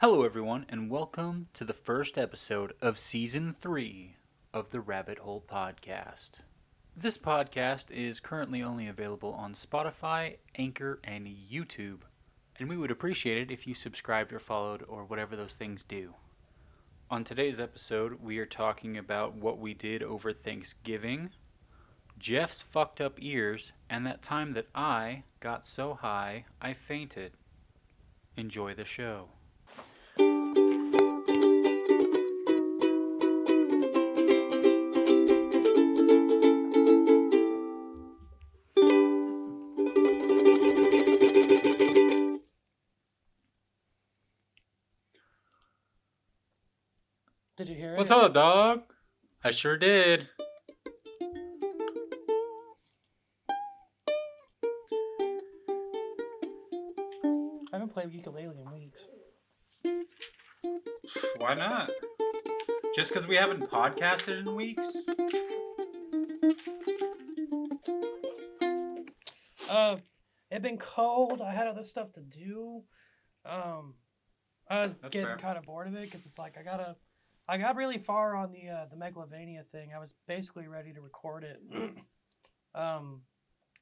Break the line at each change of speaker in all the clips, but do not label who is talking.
Hello, everyone, and welcome to the first episode of Season 3 of the RabbiThole Podcast. This podcast is currently only available on Spotify, Anchor, and YouTube, and we would appreciate it if you subscribed or followed or whatever those things do. On today's episode, we are talking about what we did over Thanksgiving, Jeff's fucked up ears, and that time that I got so high I fainted. Enjoy the show.
Did you hear
What's
it?
up, dog? I sure did.
I haven't played ukulele in weeks.
Why not? Just because we haven't podcasted in weeks?
It'd been cold. I had other stuff to do. I was
That's
getting
fair.
kind of bored of it because it's like I got really far on the Megalovania thing. I was basically ready to record it. And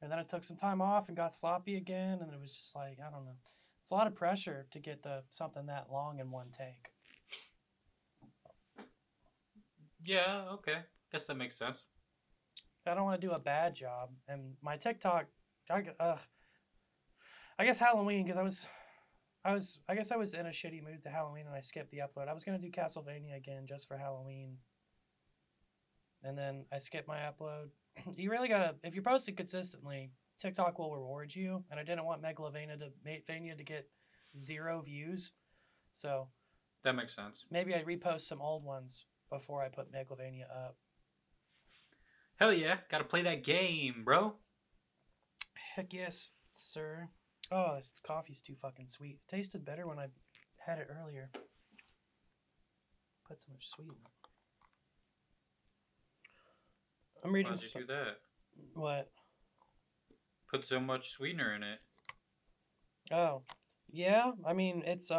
then I took some time off and got sloppy again, and it was just like, I don't know. It's a lot of pressure to get something that long in one take.
Yeah, okay. Guess that makes sense.
I don't want to do a bad job. And my TikTok, I guess Halloween, because I guess I was in a shitty mood to Halloween and I skipped the upload. I was going to do Castlevania again just for Halloween. And then I skipped my upload. You really gotta, if you post it consistently, TikTok will reward you. And I didn't want Megalovania to get 0 views. So
That makes sense.
maybe I'd repost some old ones before I put Megalovania up.
Hell yeah, gotta play that game, bro.
Heck yes, sir. Oh, this coffee's too fucking sweet. It tasted better when I had it earlier. Put so much sweetener. I'm reading.
Why'd you do that?
What?
Put so much sweetener in it.
Oh, yeah. I mean, it's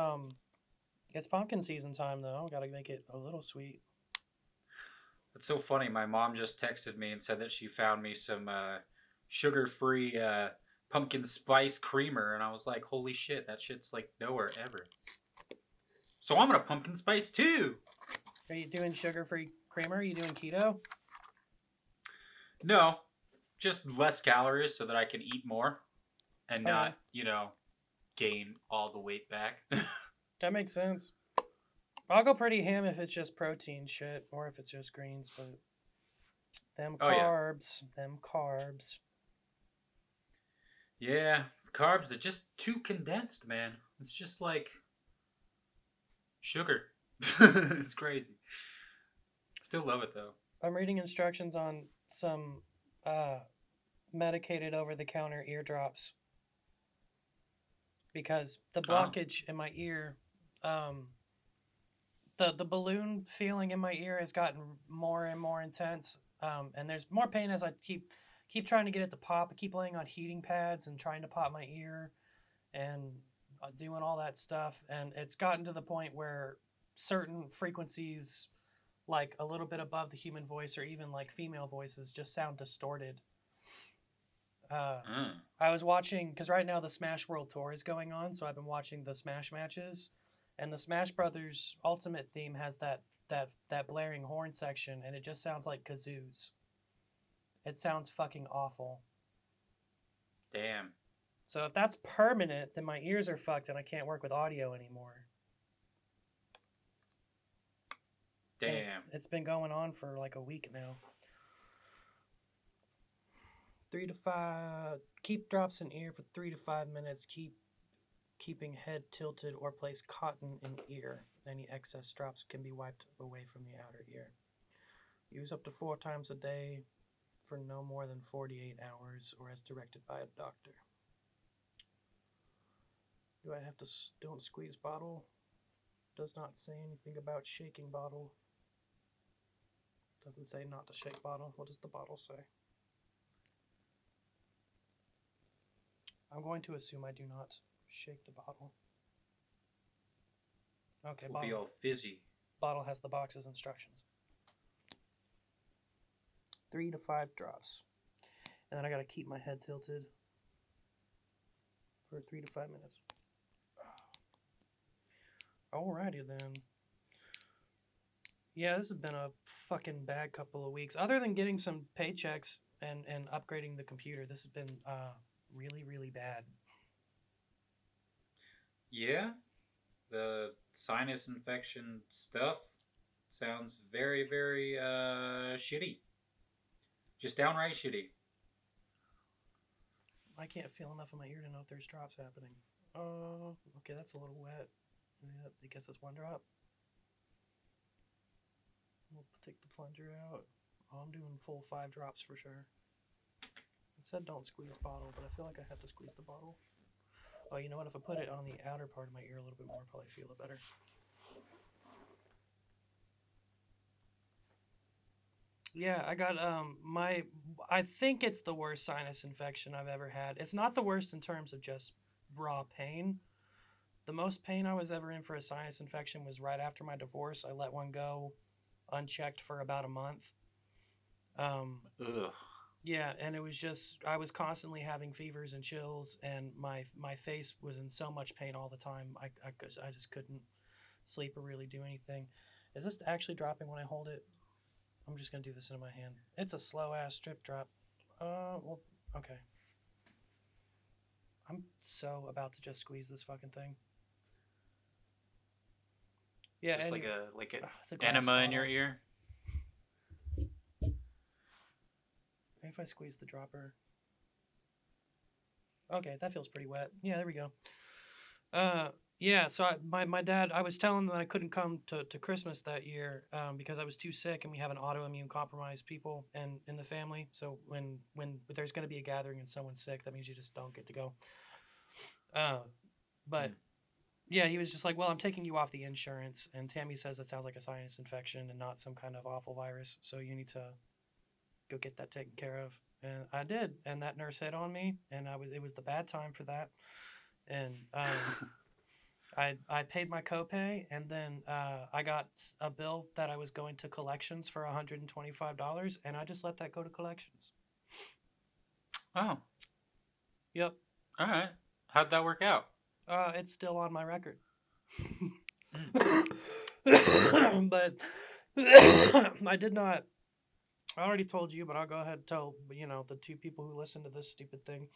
pumpkin season time though. Got to make it a little sweet.
That's so funny. My mom just texted me and said that she found me some sugar-free pumpkin spice creamer, and I was like, holy shit, that shit's like nowhere ever. So I'm gonna pumpkin spice too.
Are you doing sugar-free creamer? Are you doing keto?
No, just less calories so that I can eat more and
Okay.
not, gain all the weight back.
That makes sense. I'll go pretty ham if it's just protein shit, or if it's just greens, but them
Oh, yeah.
carbs.
Yeah, carbs are just too condensed, man. It's just like sugar. It's crazy. Still love it though.
I'm reading instructions on some medicated over-the-counter eardrops because the blockage in my ear, the balloon feeling in my ear has gotten more and more intense, and there's more pain as I keep trying to get it to pop. I keep laying on heating pads and trying to pop my ear and doing all that stuff, and it's gotten to the point where certain frequencies, like a little bit above the human voice or even like female voices, just sound distorted. I was watching, because right now the Smash World Tour is going on, so I've been watching the Smash matches, and the Smash Brothers Ultimate theme has that blaring horn section, and it just sounds like kazoos. It sounds fucking awful.
Damn.
So if that's permanent, then my ears are fucked and I can't work with audio anymore.
Damn.
It's been going on for like a week now. 3 to 5. Keep drops in ear for 3 to 5 minutes. Keeping head tilted or place cotton in ear. Any excess drops can be wiped away from the outer ear. Use up to 4 times a day for no more than 48 hours or as directed by a doctor. Do I have to don't squeeze bottle? Does not say anything about shaking bottle. Doesn't say not to shake bottle. What does the bottle say? I'm going to assume I do not shake the bottle. Okay,
will be all fizzy.
bottle has the box's instructions. 3 to 5 drops. And then I gotta keep my head tilted for 3 to 5 minutes. Alrighty then. Yeah, this has been a fucking bad couple of weeks. Other than getting some paychecks and upgrading the computer, this has been really, really bad.
Yeah, the sinus infection stuff sounds very, very shitty. Just downright shitty.
I can't feel enough in my ear to know if there's drops happening. Okay, that's a little wet. Yeah, I guess it's one drop. We'll take the plunger out. Oh, I'm doing full 5 drops for sure. It said don't squeeze bottle, but I feel like I have to squeeze the bottle. Oh, you know what? If I put it on the outer part of my ear a little bit more, I'll probably feel it better. Yeah, I got I think it's the worst sinus infection I've ever had. It's not the worst in terms of just raw pain. The most pain I was ever in for a sinus infection was right after my divorce. I let one go unchecked for about a month.
Ugh.
Yeah, and it was just I was constantly having fevers and chills, and my face was in so much pain all the time. I just couldn't sleep or really do anything. Is this actually dropping when I hold it? I'm just gonna do this in my hand. It's a slow ass strip drop. Well, okay. I'm so about to just squeeze this fucking thing. Yeah,
Just
and
like an
it's a glass
enema in your
bottle.
ear.
Maybe if I squeeze the dropper. Okay, that feels pretty wet. Yeah, there we go. Yeah, so my dad, I was telling him that I couldn't come to Christmas that year because I was too sick, and we have an autoimmune compromised people in the family. So when there's going to be a gathering and someone's sick, that means you just don't get to go. But yeah, he was just like, well, I'm taking you off the insurance, and Tammy says it sounds like a sinus infection and not some kind of awful virus, so you need to go get that taken care of. And I did, and that nurse hit on me, and it was the bad time for that. And I paid my copay, and then I got a bill that I was going to collections for $125, and I just let that go to collections.
Oh.
Yep.
All right. How'd that work out?
It's still on my record.
Mm.
But I did not. I already told you, but I'll go ahead and tell the 2 people who listen to this stupid thing.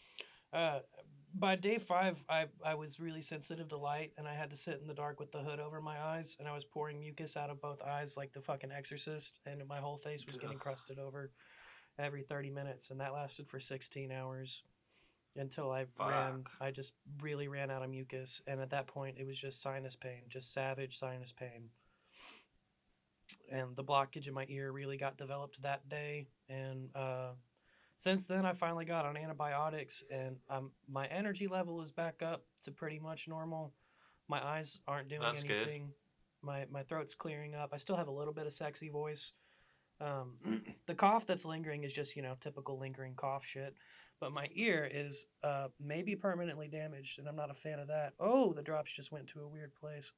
By day 5, I was really sensitive to light, and I had to sit in the dark with the hood over my eyes, and I was pouring mucus out of both eyes like the fucking Exorcist, and my whole face was getting crusted over every 30 minutes, and that lasted for 16 hours until I just really ran out of mucus, and at that point it was just sinus pain, just savage sinus pain. And the blockage in my ear really got developed that day, and since then I finally got on antibiotics, and my energy level is back up to pretty much normal. My eyes aren't doing
That's
anything. My throat's clearing up. I still have a little bit of sexy voice. The cough that's lingering is just typical lingering cough shit, but my ear is maybe permanently damaged, and I'm not a fan of that. Oh, the drops just went to a weird place.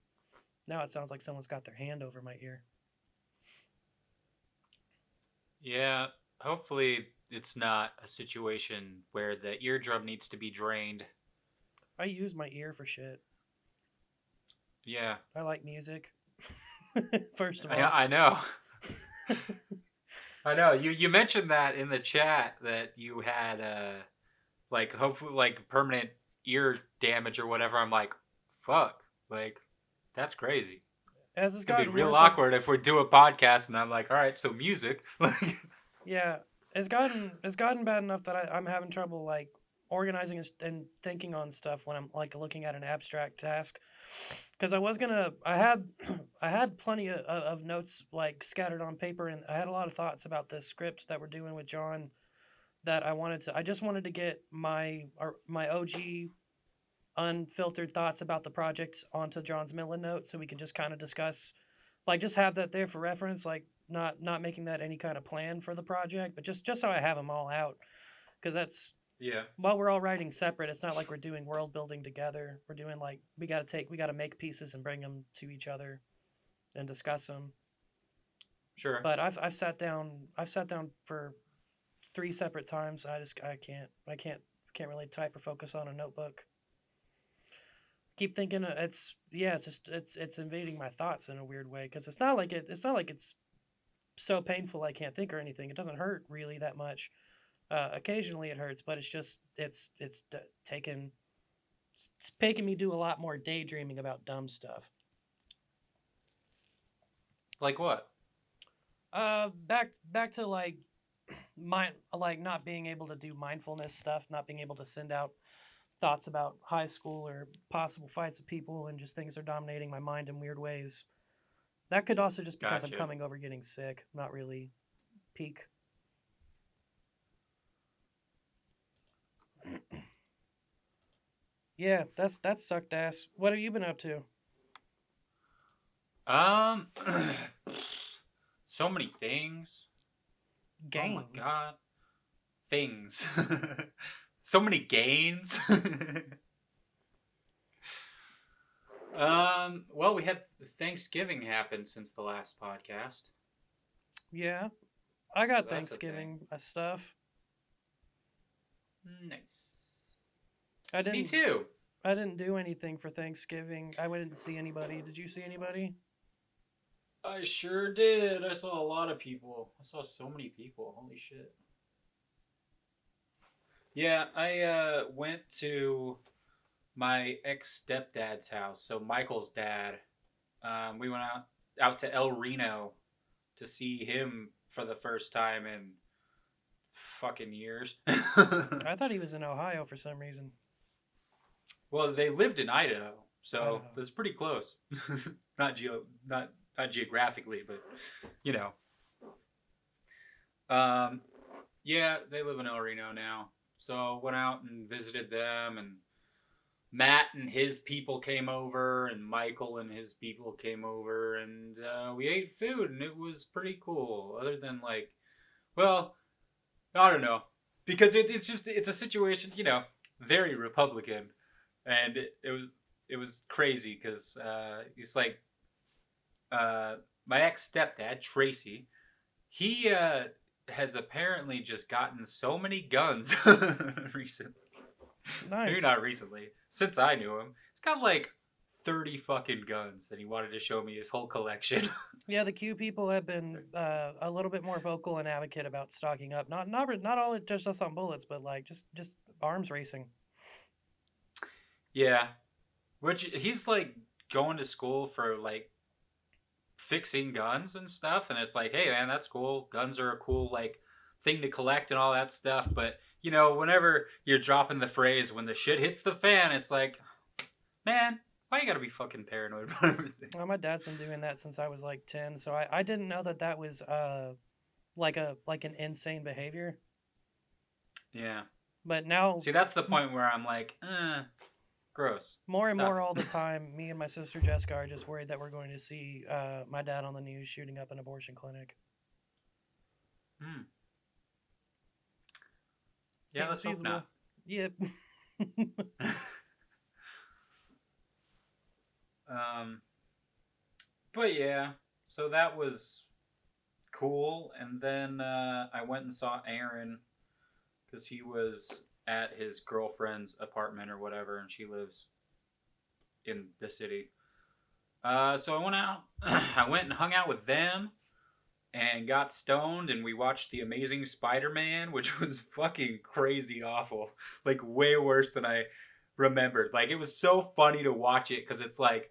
Now it sounds like someone's got their hand over my ear.
Yeah, hopefully it's not a situation where the eardrum needs to be drained.
I use my ear for shit.
Yeah.
I like music. First of all.
I know. I know. You mentioned that in the chat that you had hopefully permanent ear damage or whatever. I'm like, fuck. Like, that's crazy.
As it's
It's gonna be
gotten
real
worse,
awkward if we do a podcast and I'm like, all right, so music.
yeah, it's gotten bad enough that I'm having trouble like organizing and thinking on stuff when I'm like looking at an abstract task. Because I had plenty of notes like scattered on paper, and I had a lot of thoughts about the script that we're doing with John that I just wanted to get my OG unfiltered thoughts about the project onto John's Millen note, so we can just kind of discuss, like, just have that there for reference, like not making that any kind of plan for the project, but just so I have them all out, because
Yeah.
While we're all writing separate, it's not like we're doing world building together. We're doing like we gotta make pieces and bring them to each other and discuss them.
Sure.
But I've sat down for 3 separate times. I can't really type or focus on a notebook. Keep thinking it's invading my thoughts in a weird way because it's not like it's so painful I can't think or anything. It doesn't hurt really that much. Occasionally it hurts, but it's just taken it's making me do a lot more daydreaming about dumb stuff.
Like what?
Back to like not being able to do mindfulness stuff, not being able to send out thoughts about high school or possible fights with people, and just things are dominating my mind in weird ways. That could also just because I'm
Gotcha.
coming over getting sick, not really peak. Yeah, that's sucked ass. What have you been up to?
Um, so many things. Oh my
Games.
god. Things. So many gains. Well, we had Thanksgiving happen since the last podcast.
Yeah, I got
So that's a
Thanksgiving stuff.
Nice.
I
Me
didn't.
too.
I didn't do anything for Thanksgiving. I didn't see anybody. Did you see anybody?
I sure did. I saw a lot of people. I saw so many people. Holy shit. Yeah, I went to my ex stepdad's house. So Michael's dad. We went out to El Reno to see him for the first time in fucking years.
I thought he was in Ohio for some reason.
Well, they lived in Idaho, so
Idaho.
that's pretty close. Not geographically, but you know. Yeah, they live in El Reno now. So went out and visited them, and Matt and his people came over, and Michael and his people came over, and we ate food, and it was pretty cool. Other than like, well, I don't know, because it's a situation, very Republican, and it was crazy because he's like my ex stepdad Tracy, he has apparently just gotten so many guns recently. Maybe
Nice.
not recently. Since I knew him, he's got like 30 fucking guns, and he wanted to show me his whole collection.
Yeah, the Q people have been a little bit more vocal and advocate about stocking up. Not all just us on bullets, but like just arms racing.
Yeah, which he's like going to school for like fixing guns and stuff, and it's like, hey man, that's cool. Guns are a cool like thing to collect and all that stuff, but whenever you're dropping the phrase when the shit hits the fan, it's like, man, why you gotta be fucking paranoid about everything?
Well, my dad's been doing that since I was like 10, so I didn't know that was like an insane behavior.
Yeah.
But now
See, that's the point where I'm like, gross.
more and
Stop
more
it.
all the time, me and my sister Jessica are just worried that we're going to see my dad on the news shooting up an abortion clinic.
Hmm. Yeah, let's hope not.
Yep.
But yeah, so that was cool, and then I went and saw Aaron because he was at his girlfriend's apartment or whatever, and she lives in the city. So I went out. I went and hung out with them and got stoned, and we watched The Amazing Spider-Man, which was fucking crazy awful. Like, way worse than I remembered. Like, it was so funny to watch it because it's like,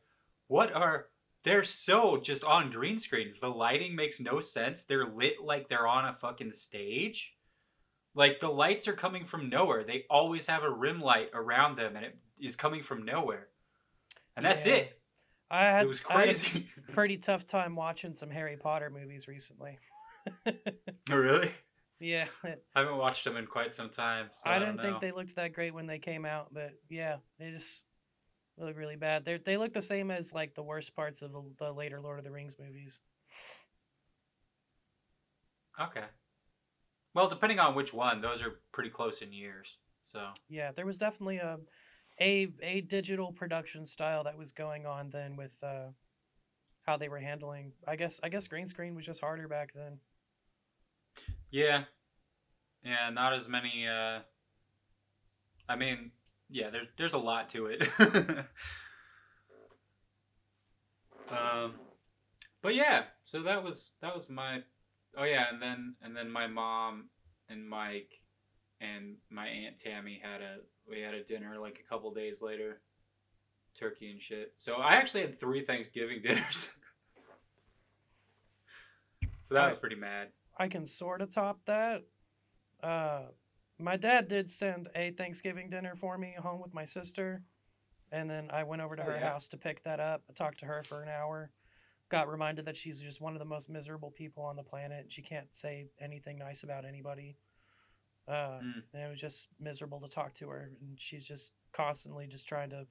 they're so just on green screens. The lighting makes no sense. They're lit like they're on a fucking stage. Like, the lights are coming from nowhere. They always have a rim light around them, and it is coming from nowhere. And that's
Yeah.
it. It was crazy.
I had a pretty tough time watching some Harry Potter movies recently.
Oh, really?
Yeah.
I haven't watched them in quite some time. So
I
don't
didn't think
know.
they looked that great when they came out, but yeah, they just look really bad. They look the same as like the worst parts of the later Lord of the Rings movies.
Okay. Well, depending on which one, those are pretty close in years. So
Yeah, there was definitely a digital production style that was going on then with how they were handling. I guess green screen was just harder back then.
yeah, yeah, not as many. I mean, yeah, there's a lot to it. um, but yeah, so that was my. Oh yeah, and then my mom and Mike and my aunt Tammy we had a dinner like a couple days later, turkey and shit. So I actually had 3 Thanksgiving dinners. So that
I
was pretty mad.
I can sort of top that. Uh, my dad did send a Thanksgiving dinner for me home with my sister, and then I went over to
Oh
her
yeah.
house to pick that up. I talked to her for an hour. Got reminded that she's just one of the most miserable people on the planet. She can't say anything nice about anybody.
Mm.
And it was just miserable to talk to her, and she's just constantly just trying to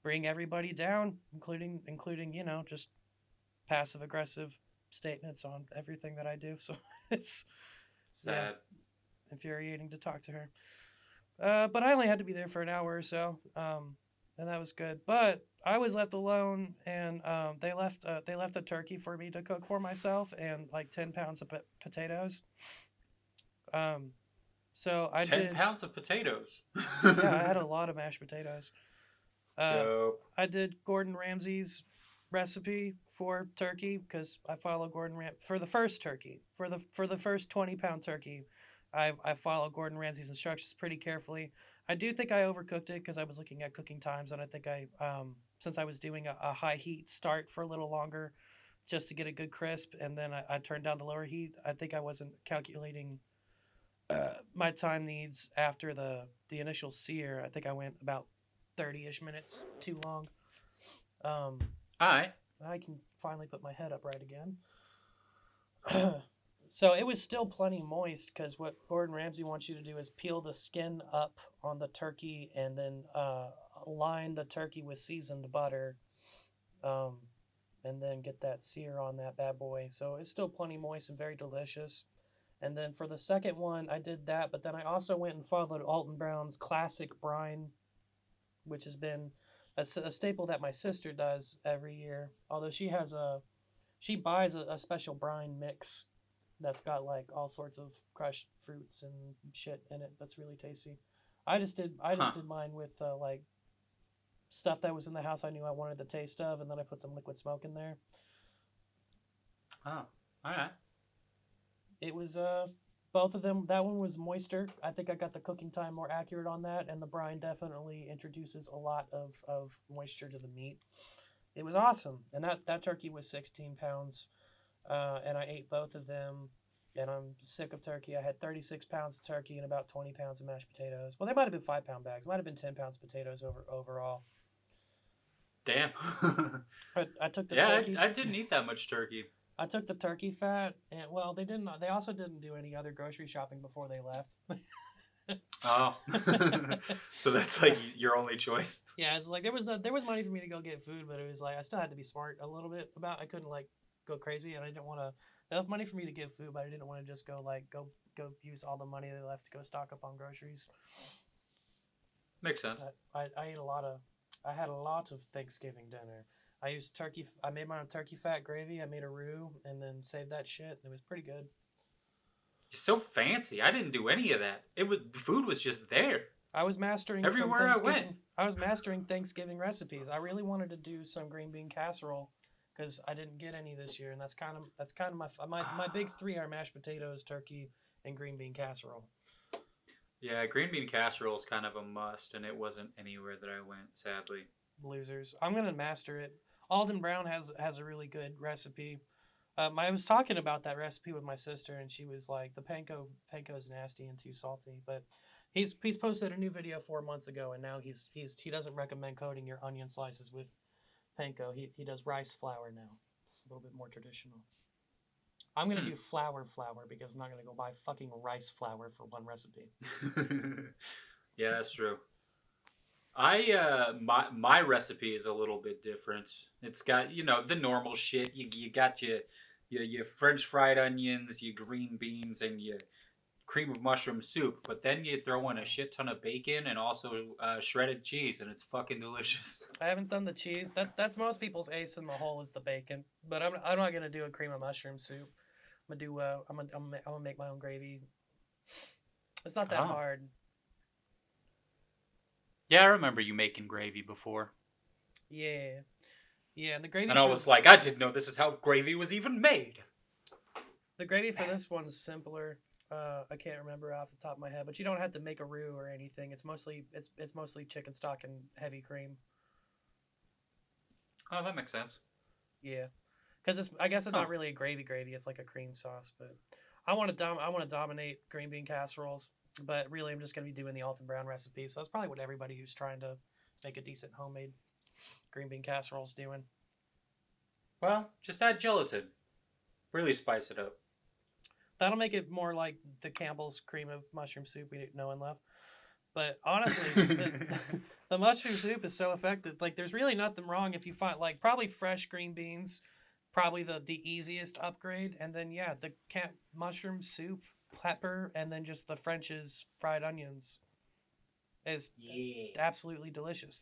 bring everybody down, including just passive aggressive statements on everything that I do. So it's yeah
Sad.
infuriating to talk to her. But I only had to be there for an hour or so, and that was good. But I was left alone, and they left a turkey for me to cook for myself, and like 10 pounds of potatoes. Um, so I
10
did.
pounds of potatoes.
Yeah, I had a lot of mashed potatoes. Uh,
Dope.
I did Gordon Ramsay's recipe for turkey because I follow for the first turkey for the first 20-pound turkey. I follow Gordon Ramsay's instructions pretty carefully. I do think I overcooked it because I was looking at cooking times, and I think I since I was doing a high heat start for a little longer just to get a good crisp, and then I turned down to lower heat. I think I wasn't calculating my time needs after the initial sear. I think I went about 30-ish minutes too long. Um,
Alright.
I can finally put my head up right again. So it was still plenty moist because what Gordon Ramsay wants you to do is peel the skin up on the turkey and then line the turkey with seasoned butter, um, and then get that sear on that bad boy. So it's still plenty moist and very delicious. And then for the second one, I did that, but then I also went and followed Alton Brown's classic brine, which has been a staple that my sister does every year. Although she buys a special brine mix that's got like all sorts of crushed fruits and shit in it. That's really tasty. I
Huh.
just did mine with like stuff that was in the house I knew I wanted the taste of, and then I put some liquid smoke in there.
Oh. Alright.
It was both of them. That one was moister. I think I got the cooking time more accurate on that, and the brine definitely introduces a lot of moisture to the meat. It was awesome, and that turkey was 16 pounds, and I ate both of them. And I'm sick of turkey. I had 36 pounds of turkey and about 20 pounds of mashed potatoes. Well, they might have been 5-pound bags. It might have been 10 pounds of potatoes overall.
Damn.
I took the
Yeah,
turkey.
I didn't eat that much turkey.
I took the turkey fat, and well, they didn't. They also didn't do any other grocery shopping before they left.
Oh. So that's like your only choice.
Yeah, it's like there was money for me to go get food, but it was like I still had to be smart a little bit about. I couldn't like go crazy, and I didn't want to. Enough money for me to get food, but I didn't want to just go use all the money they left to go stock up on groceries.
Makes sense.
I ate a lot of. I had a lot of Thanksgiving dinner. I used turkey. I made my own turkey fat gravy. I made a roux and then saved that shit. It was pretty good.
You're so fancy. I didn't do any of that. The food was just there.
I was mastering some
Everywhere I went.
Thanksgiving. I was mastering Thanksgiving recipes. I really wanted to do some green bean casserole because I didn't get any this year, and that's kind of my big three are mashed potatoes, turkey, and green bean casserole.
Yeah, green bean casserole is kind of a must, and it wasn't anywhere that I went, sadly.
Losers. I'm gonna master it. Alden Brown has a really good recipe. I was talking about that recipe with my sister, and she was like, "The panko's nasty and too salty." But he's posted a new video 4 months ago, and now he doesn't recommend coating your onion slices with panko. He does rice flour now. It's a little bit more traditional. I'm gonna do flour because I'm not gonna go buy fucking rice flour for one recipe.
Yeah, that's true. My recipe is a little bit different. It's got the normal shit. You got your French fried onions, your green beans, and your cream of mushroom soup, but then you throw in a shit ton of bacon and also shredded cheese, and it's fucking delicious.
I haven't done the cheese. That's most people's ace in the hole is the bacon. But I'm not gonna do a cream of mushroom soup. I'm gonna make my own gravy. It's not that hard.
Yeah, I remember you making gravy before.
Yeah, and the gravy.
And I was like, I didn't know this is how gravy was even made.
The gravy for this one's simpler. I can't remember off the top of my head, but you don't have to make a roux or anything. It's mostly chicken stock and heavy cream.
Oh, that makes sense.
Yeah, because I guess it's not really a gravy. It's like a cream sauce. But I want to dominate green bean casseroles. But really, I'm just gonna be doing the Alton Brown recipe. So that's probably what everybody who's trying to make a decent homemade green bean casserole is doing.
Well, just add gelatin. Really spice it up.
That'll make it more like the Campbell's cream of mushroom soup we know and love. But honestly, the mushroom soup is so effective. Like, there's really nothing wrong if you find, like, probably fresh green beans, probably the easiest upgrade. And then, yeah, the mushroom soup, pepper, and then just the French's fried onions is absolutely delicious.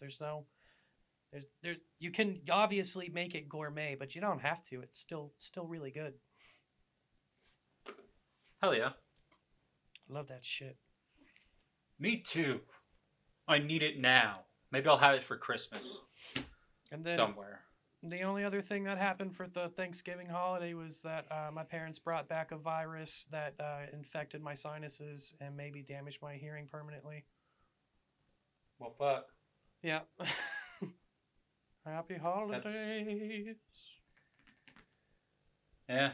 You can obviously make it gourmet, but you don't have to. It's still really good.
Hell yeah.
I love that shit.
Me too. I need it now. Maybe I'll have it for Christmas.
And then
somewhere.
The only other thing that happened for the Thanksgiving holiday was that my parents brought back a virus that infected my sinuses and maybe damaged my hearing permanently.
Well, fuck.
Yeah. Happy holidays.
Yeah.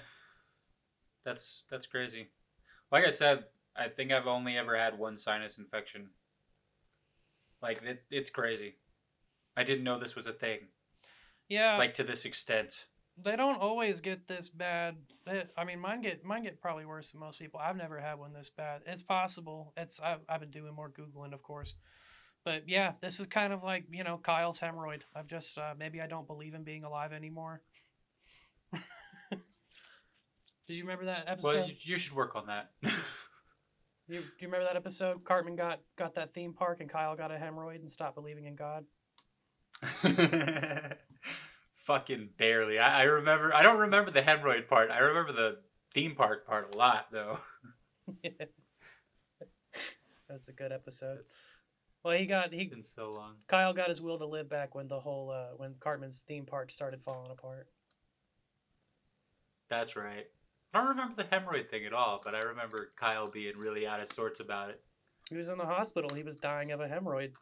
That's crazy. Like I said, I think I've only ever had one sinus infection. Like, it's crazy. I didn't know this was a thing.
Yeah.
Like, to this extent.
They don't always get this bad. I mean, mine get probably worse than most people. I've never had one this bad. It's possible. I've been doing more Googling, of course. But yeah, this is kind of like, Kyle's hemorrhoid. I've just, maybe I don't believe in being alive anymore. Did you remember that episode?
Well, you should work on that.
Do you remember that episode? Cartman got that theme park and Kyle got a hemorrhoid and stopped believing in God?
Fucking barely. I remember. I don't remember the hemorrhoid part. I remember the theme park part a lot, though.
That's a good episode. Well,
It's been so long.
Kyle got his will to live back when the whole when Cartman's theme park started falling apart.
That's right. I don't remember the hemorrhoid thing at all, but I remember Kyle being really out of sorts about it.
He was in the hospital. He was dying of a hemorrhoid.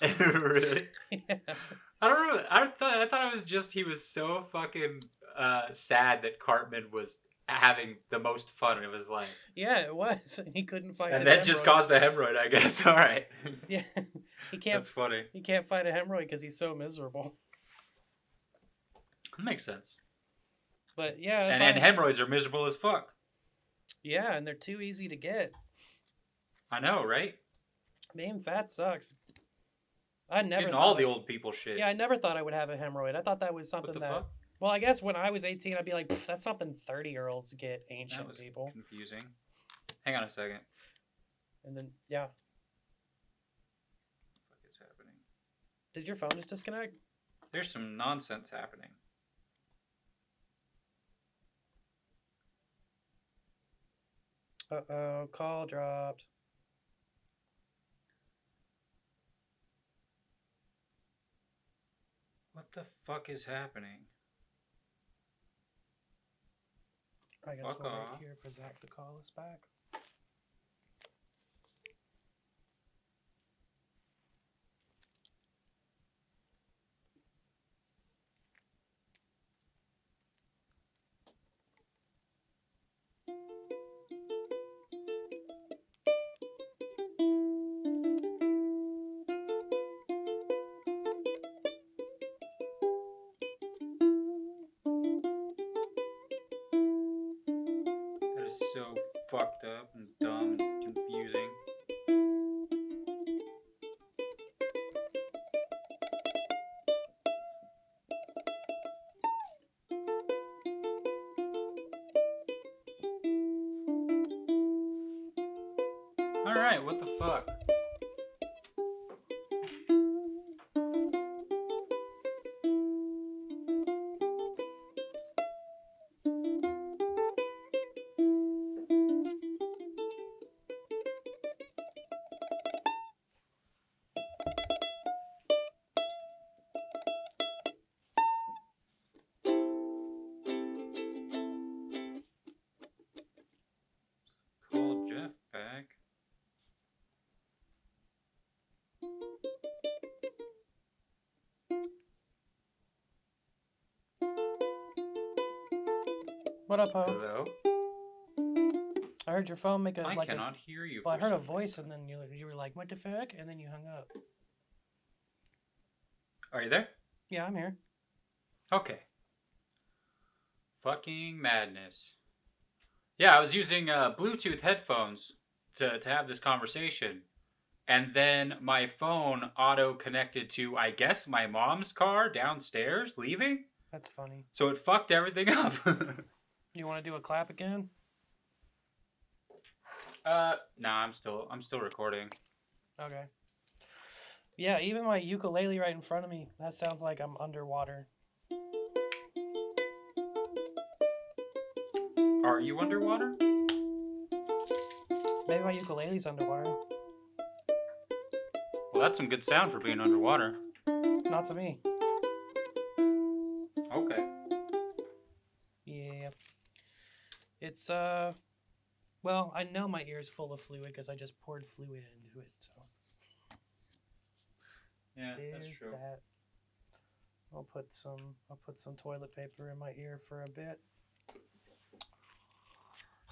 Really?
Yeah.
I don't know. I thought it was just he was so fucking sad that Cartman was having the most fun in his life.
Yeah, it was. He couldn't fight.
And that just caused a hemorrhoid, I guess. All right.
Yeah, he can't.
That's funny.
He can't fight a hemorrhoid because he's so miserable.
That makes sense.
But yeah,
and hemorrhoids are miserable as fuck.
Yeah, and they're too easy to get.
I know, right?
Being fat sucks. I never
getting all the old people shit.
Yeah, I never thought I would have a hemorrhoid. I thought that was something
fuck?
Well, I guess when I was 18, I'd be like, that's something 30-year-olds get. Ancient
that was
people.
Confusing. Hang on a second.
And then yeah.
What the fuck is happening?
Did your phone just disconnect?
There's some nonsense happening.
Uh-oh, call dropped.
What the fuck is happening?
I guess we'll wait here for Zach to call us back.
That is so fucked up and dumb and confusing. Alright, what the fuck? Call Jeff back.
What up, Ho?
Hello?
I heard your phone make a
I
like
cannot hear you.
Well, I
for
heard a
some
voice,
reason.
and then you were like, "What the fuck?" And then you hung up.
Are you there?
Yeah, I'm here.
Okay. Fucking madness. Yeah, I was using Bluetooth headphones to have this conversation. And then my phone auto-connected to, I guess, my mom's car downstairs leaving.
That's funny.
So it fucked everything up.
You want to do a clap again?
Nah, I'm still recording.
Okay. Yeah, even my ukulele right in front of me, that sounds like I'm underwater.
Are you underwater?
Maybe my ukulele's underwater.
Well, that's some good sound for being underwater.
Not to me.
Okay.
Yeah. It's, well, I know my ear's full of fluid because I just poured fluid into it, so.
Yeah,
There's
that's true.
that. I'll put some toilet paper in my ear for a bit.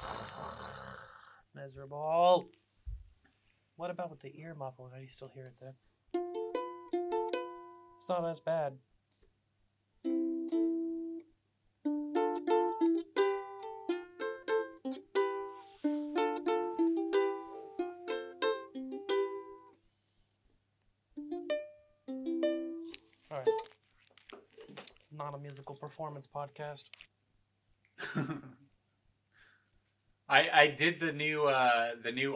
It's miserable. What about with the ear muffle? How do you still hear it then? It's not as bad. Alright. It's not a musical performance podcast.
I did the new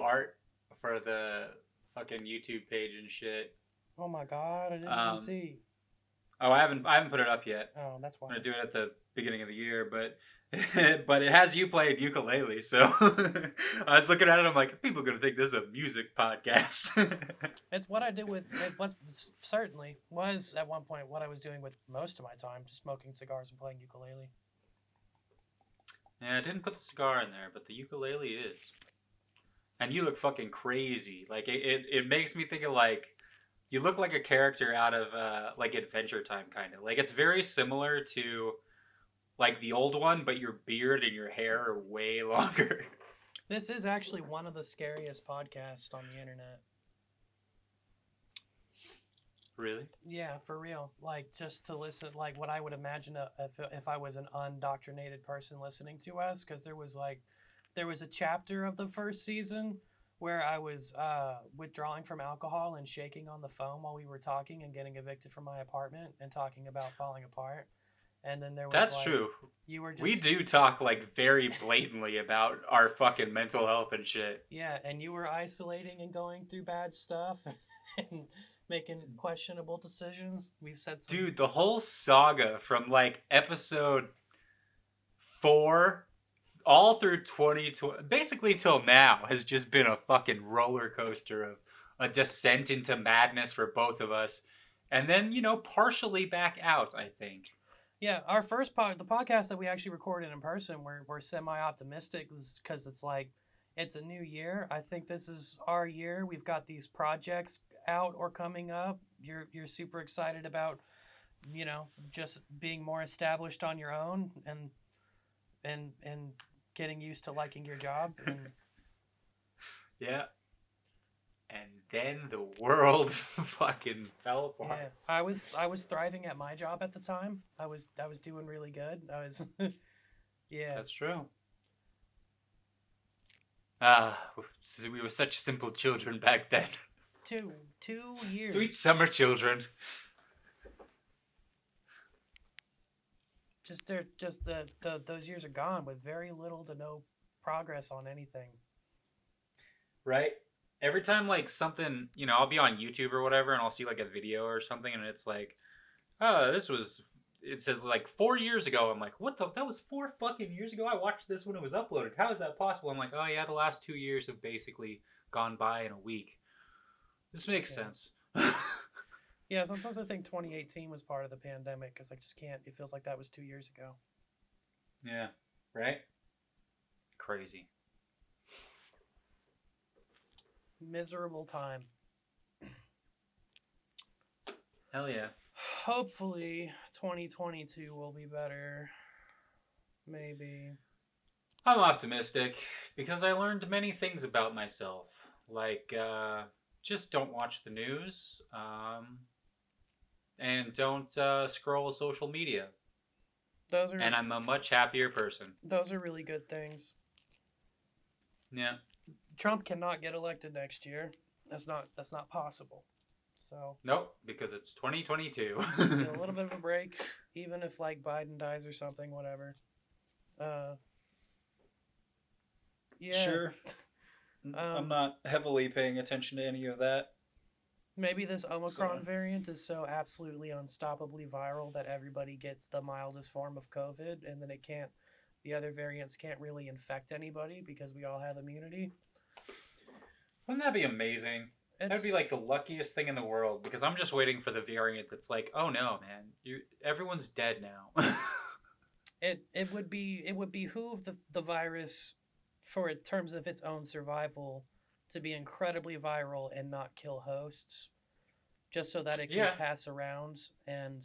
art for the fucking YouTube page and shit.
Oh my god, I didn't even see.
Oh, I haven't put it up yet.
Oh, that's why.
I'm gonna do it at the beginning of the year, but but it has you playing ukulele, so I was looking at it. I'm like, people are gonna think this is a music podcast.
It's what I did with it was certainly was at one point what I was doing with most of my time, just smoking cigars and playing ukulele.
Yeah, I didn't put the cigar in there, but the ukulele is. And you look fucking crazy. Like it makes me think of like you look like a character out of like Adventure Time kind of. Like it's very similar to like the old one, but your beard and your hair are way longer.
This is actually one of the scariest podcasts on the internet.
Really?
Yeah, for real. Like just to listen, like what I would imagine if I was an undoctrinated person listening to us, because there was a chapter of the first season where I was withdrawing from alcohol and shaking on the phone while we were talking and getting evicted from my apartment and talking about falling apart. And then there was
That's true.
You were just
We do talk like very blatantly about our fucking mental health and shit.
Yeah, and you were isolating and going through bad stuff and making questionable decisions. We've said some...
Dude, the whole saga from like episode 4 all through 2020, basically till now, has just been a fucking roller coaster of a descent into madness for both of us. And then, partially back out, I think.
Yeah, our first the podcast that we actually recorded in person, we're semi-optimistic because it's like, it's a new year. I think this is our year. We've got these projects out or coming up. You're super excited about, just being more established on your own and getting used to liking your job. And
yeah. And then the world fucking fell apart.
Yeah, I was thriving at my job at the time. I was doing really good. I was, yeah.
That's true. We were such simple children back then.
2 years.
Sweet summer children.
Those years are gone with very little to no progress on anything.
Right? every time like something, I'll be on YouTube or whatever, and I'll see like a video or something, and it's like, oh, it says like 4 years ago. I'm like, what the? That was 4 fucking years ago. I watched this when it was uploaded. How is that possible? I'm like, oh yeah, the last 2 years have basically gone by in a week. This makes sense.
Yeah, sometimes I think 2018 was part of the pandemic because I just can't. It feels like that was 2 years ago.
Yeah, right? Crazy.
Miserable time.
Hell yeah.
Hopefully, 2022 will be better. Maybe.
I'm optimistic because I learned many things about myself. Like, just don't watch the news. And don't scroll social media. And I'm a much happier person.
Those are really good things.
Yeah.
Trump cannot get elected next year. That's not possible. So
nope, because it's 2022.
a little bit of a break, even if like Biden dies or something, whatever. Yeah.
Sure. I'm not heavily paying attention to any of that.
Maybe this Omicron variant is so absolutely unstoppably viral that everybody gets the mildest form of COVID, and then the other variants can't really infect anybody because we all have immunity.
Wouldn't that be amazing? That'd be like the luckiest thing in the world, because I'm just waiting for the variant that's like, oh no, man, everyone's dead now.
It would behoove the virus, for in terms of its own survival, to be incredibly viral and not kill hosts, just so that it can pass around and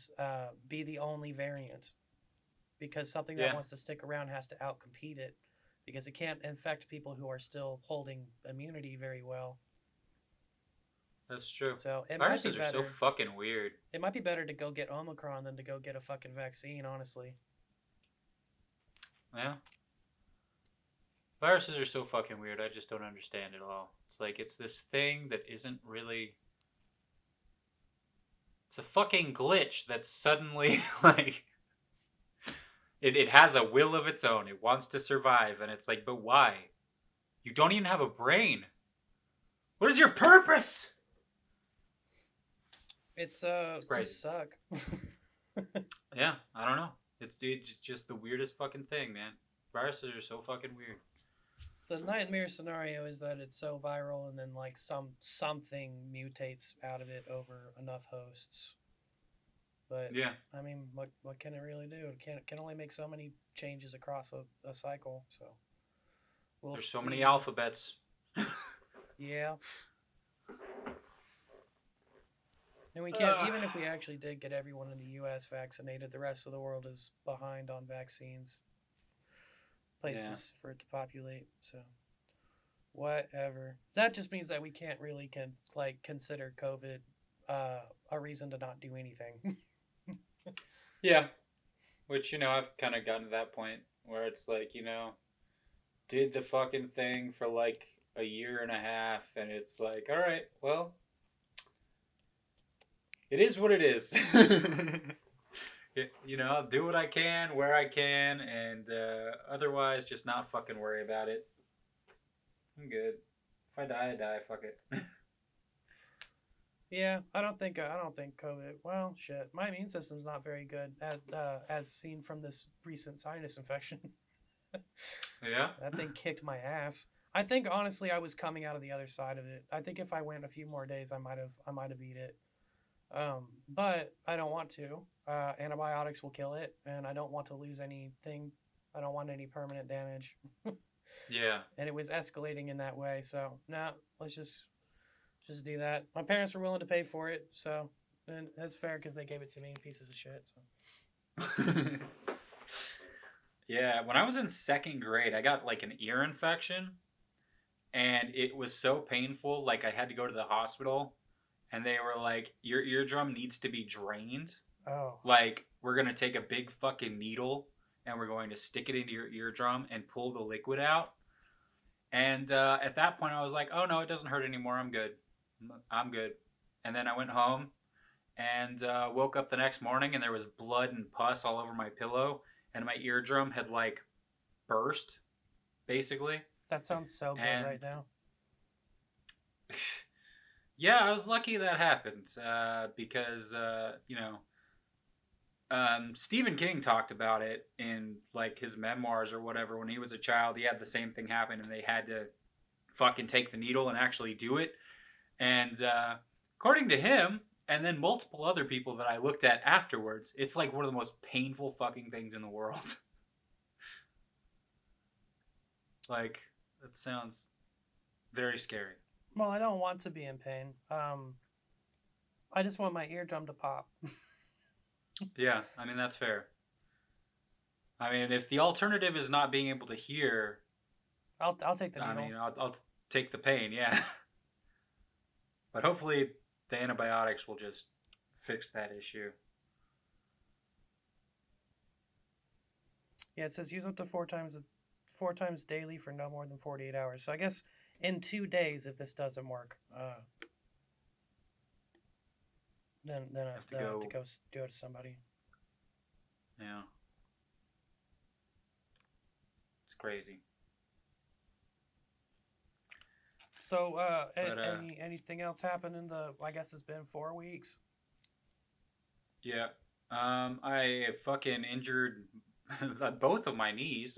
be the only variant. Because something that wants to stick around has to outcompete it, because it can't infect people who are still holding immunity very well.
That's true.
So
viruses are so fucking weird.
It might be better to go get Omicron than to go get a fucking vaccine, honestly.
Yeah. Viruses are so fucking weird. I just don't understand it all. It's like it's this thing that isn't really. It's a fucking glitch that's suddenly like. It has a will of its own. It wants to survive, and it's like, but why? You don't even have a brain. What is your purpose?
It's
crazy.
Just suck.
Yeah, I don't know. It's just the weirdest fucking thing, man. Viruses are so fucking weird.
The nightmare scenario is that it's so viral, and then like something mutates out of it over enough hosts. But yeah, I mean, what can it really do? It can only make so many changes across a cycle. So
there's so many alphabets.
Yeah. And we can't, even if we actually did get everyone in the U.S. vaccinated, the rest of the world is behind on vaccines. Places for it to populate. So, whatever. That just means that we can't really consider COVID a reason to not do anything.
Yeah. Which, I've kind of gotten to that point where it's like, did the fucking thing for like a year and a half, and it's like, all right, well, it is what it is. I'll do what I can, where I can, and otherwise just not fucking worry about it. I'm good. If I die, I die. Fuck it.
Yeah, I don't think COVID. Well, shit, my immune system's not very good, as seen from this recent sinus infection.
Yeah,
that thing kicked my ass. I think honestly, I was coming out of the other side of it. I think if I went a few more days, I might have beat it. But I don't want to. Antibiotics will kill it, and I don't want to lose anything. I don't want any permanent damage.
Yeah. And
it was escalating in that way, so let's just do that. My parents were willing to pay for it, so and that's fair because they gave it to me, pieces of shit. So.
Yeah, when I was in second grade, I got like an ear infection, and it was so painful. Like I had to go to the hospital. And they were like, your eardrum needs to be drained.
Oh.
Like, we're going to take a big fucking needle and we're going to stick it into your eardrum and pull the liquid out. And at that point, I was like, oh, no, it doesn't hurt anymore. I'm good. And then I went home and woke up the next morning and there was blood and pus all over my pillow. And my eardrum had, like, burst, basically.
That sounds so good right now.
Yeah, I was lucky that happened because Stephen King talked about it in like his memoirs or whatever. When he was a child, he had the same thing happen, and they had to fucking take the needle and actually do it. And according to him, and then multiple other people that I looked at afterwards, it's like one of the most painful fucking things in the world. Like, that sounds very scary.
Well, I don't want to be in pain. I just want my eardrum to pop.
Yeah, I mean, that's fair. I mean, if the alternative is not being able to hear,
I'll take the needle.
I mean, I'll take the pain, yeah. But hopefully the antibiotics will just fix that issue.
Yeah, it says use up to four times daily for no more than 48 hours. So I guess in 2 days, if this doesn't work, then I have to go do it to somebody.
Yeah. It's crazy.
So, anything else happened in I guess it's been 4 weeks?
Yeah. I fucking injured both of my knees.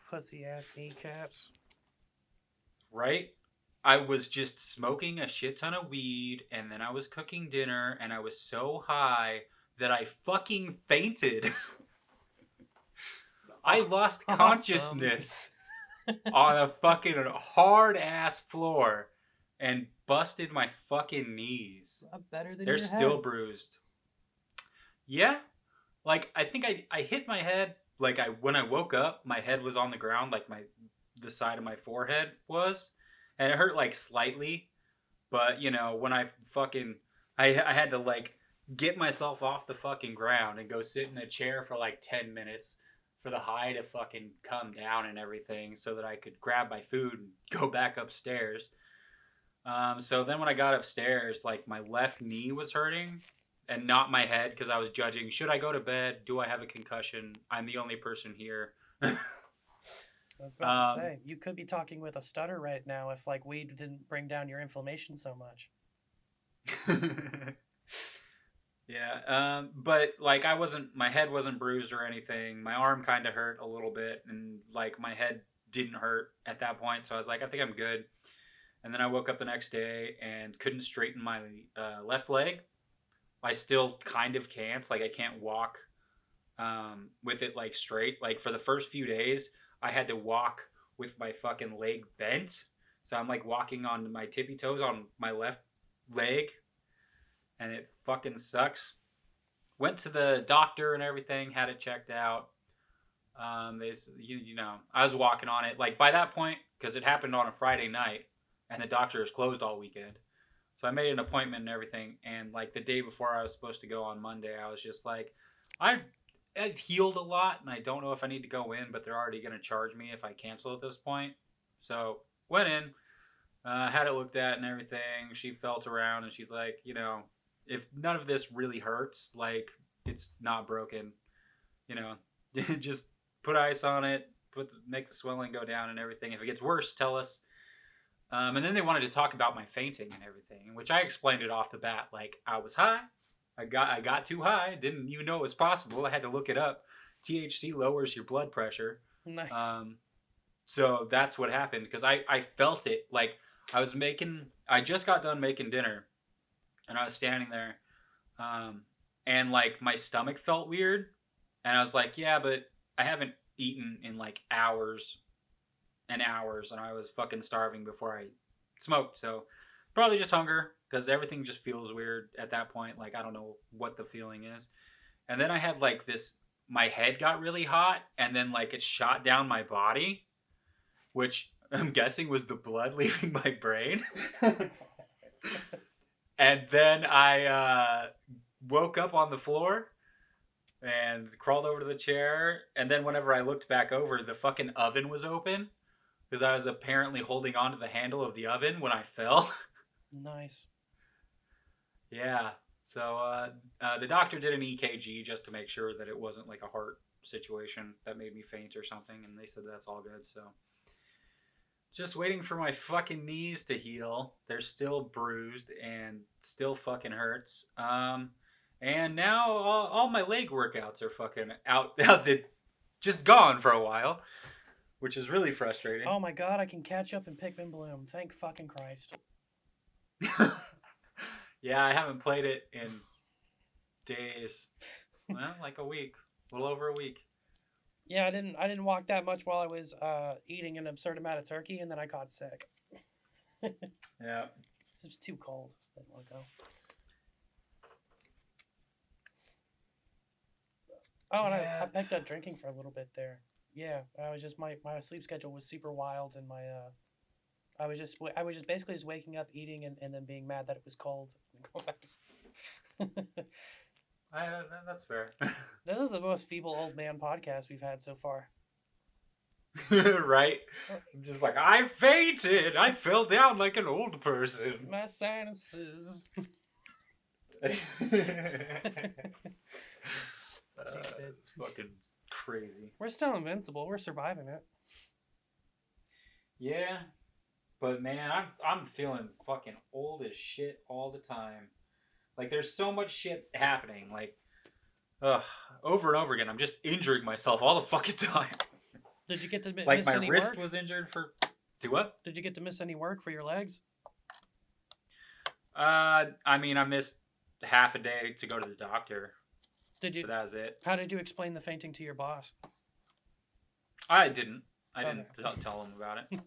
Pussy ass kneecaps.
Right? I was just smoking a shit ton of weed, and then I was cooking dinner, and I was so high that I fucking fainted. I lost consciousness on a fucking hard ass floor and busted my fucking knees.
Better than
They're
your
still
head.
bruised. Yeah. Like, I think I hit my head. Like, when I woke up, my head was on the ground, like the side of my forehead was. And it hurt, like, slightly. But, when I had to, like, get myself off the fucking ground and go sit in a chair for, like, 10 minutes for the high to fucking come down and everything so that I could grab my food and go back upstairs. So then when I got upstairs, like, my left knee was hurting and not my head because I was judging, should I go to bed? Do I have a concussion? I'm the only person here.
I was about to say, you could be talking with a stutter right now if, like, weed didn't bring down your inflammation so much.
Yeah, but, like, my head wasn't bruised or anything. My arm kind of hurt a little bit, and, like, my head didn't hurt at that point, so I was like, I think I'm good. And then I woke up the next day and couldn't straighten my left leg. I still kind of can't. Like, I can't walk with it, like, straight. Like, for the first few days, I had to walk with my fucking leg bent. So I'm, like, walking on my tippy toes on my left leg. And it fucking sucks. Went to the doctor and everything, had it checked out. I was walking on it. Like, by that point, because it happened on a Friday night, and the doctor is closed all weekend. So I made an appointment and everything, and, like, the day before I was supposed to go on Monday, I was just like, I've healed a lot, and I don't know if I need to go in, but they're already going to charge me if I cancel at this point. So went in, had it looked at and everything. She felt around, and she's like, if none of this really hurts, like, it's not broken, just put ice on it, make the swelling go down and everything. If it gets worse, tell us. And then they wanted to talk about my fainting and everything, which I explained it off the bat. Like, I was high. I got too high. Didn't even know it was possible. I had to look it up. THC lowers your blood pressure.
Nice.
So that's what happened because I felt it. Like, I just got done making dinner, and I was standing there, and, like, my stomach felt weird, and I was like, yeah, but I haven't eaten in, like, hours and hours, and I was fucking starving before I smoked, so probably just hunger, because everything just feels weird at that point. Like, I don't know what the feeling is. And then I had, like, my head got really hot, and then, like, it shot down my body, which I'm guessing was the blood leaving my brain. And then I woke up on the floor and crawled over to the chair, and then whenever I looked back over, the fucking oven was open, because I was apparently holding onto the handle of the oven when I fell.
Nice.
Yeah. So the doctor did an EKG just to make sure that it wasn't, like, a heart situation that made me faint or something, and they said that's all good. So Just waiting for my fucking knees to heal. They're still bruised and still fucking hurts. And now all my leg workouts are fucking out just gone for a while, which is really frustrating.
Oh my god, I can catch up in Pikmin Bloom. Thank fucking Christ.
Yeah, I haven't played it in days. Well, like a week. A little over a week.
Yeah, I didn't walk that much while I was eating an absurd amount of turkey, and then I got sick.
Yeah.
It was too cold. Didn't want to go. Oh, and
Yeah.
I picked up drinking for a little bit there. Yeah, I was just my sleep schedule was super wild, and my I was just basically just waking up, eating, and then being mad that it was cold.
That's fair.
This is the most feeble old man podcast we've had so far.
Right? I'm just like, I fainted. I fell down like an old person.
My sinuses.
It's fucking crazy.
We're still invincible. We're surviving it.
Yeah, but man, I'm feeling fucking old as shit all the time. Like, there's so much shit happening. Like, over and over again, I'm just injuring myself all the fucking time.
Did you get to
Like,
miss
my
any
wrist
work?
was injured for... Do what?
Did you get to miss any work for your legs?
I mean, I missed half a day to go to the doctor.
Did you?
But that was it.
How did you explain the fainting to your boss?
I didn't
Okay.
tell him about it.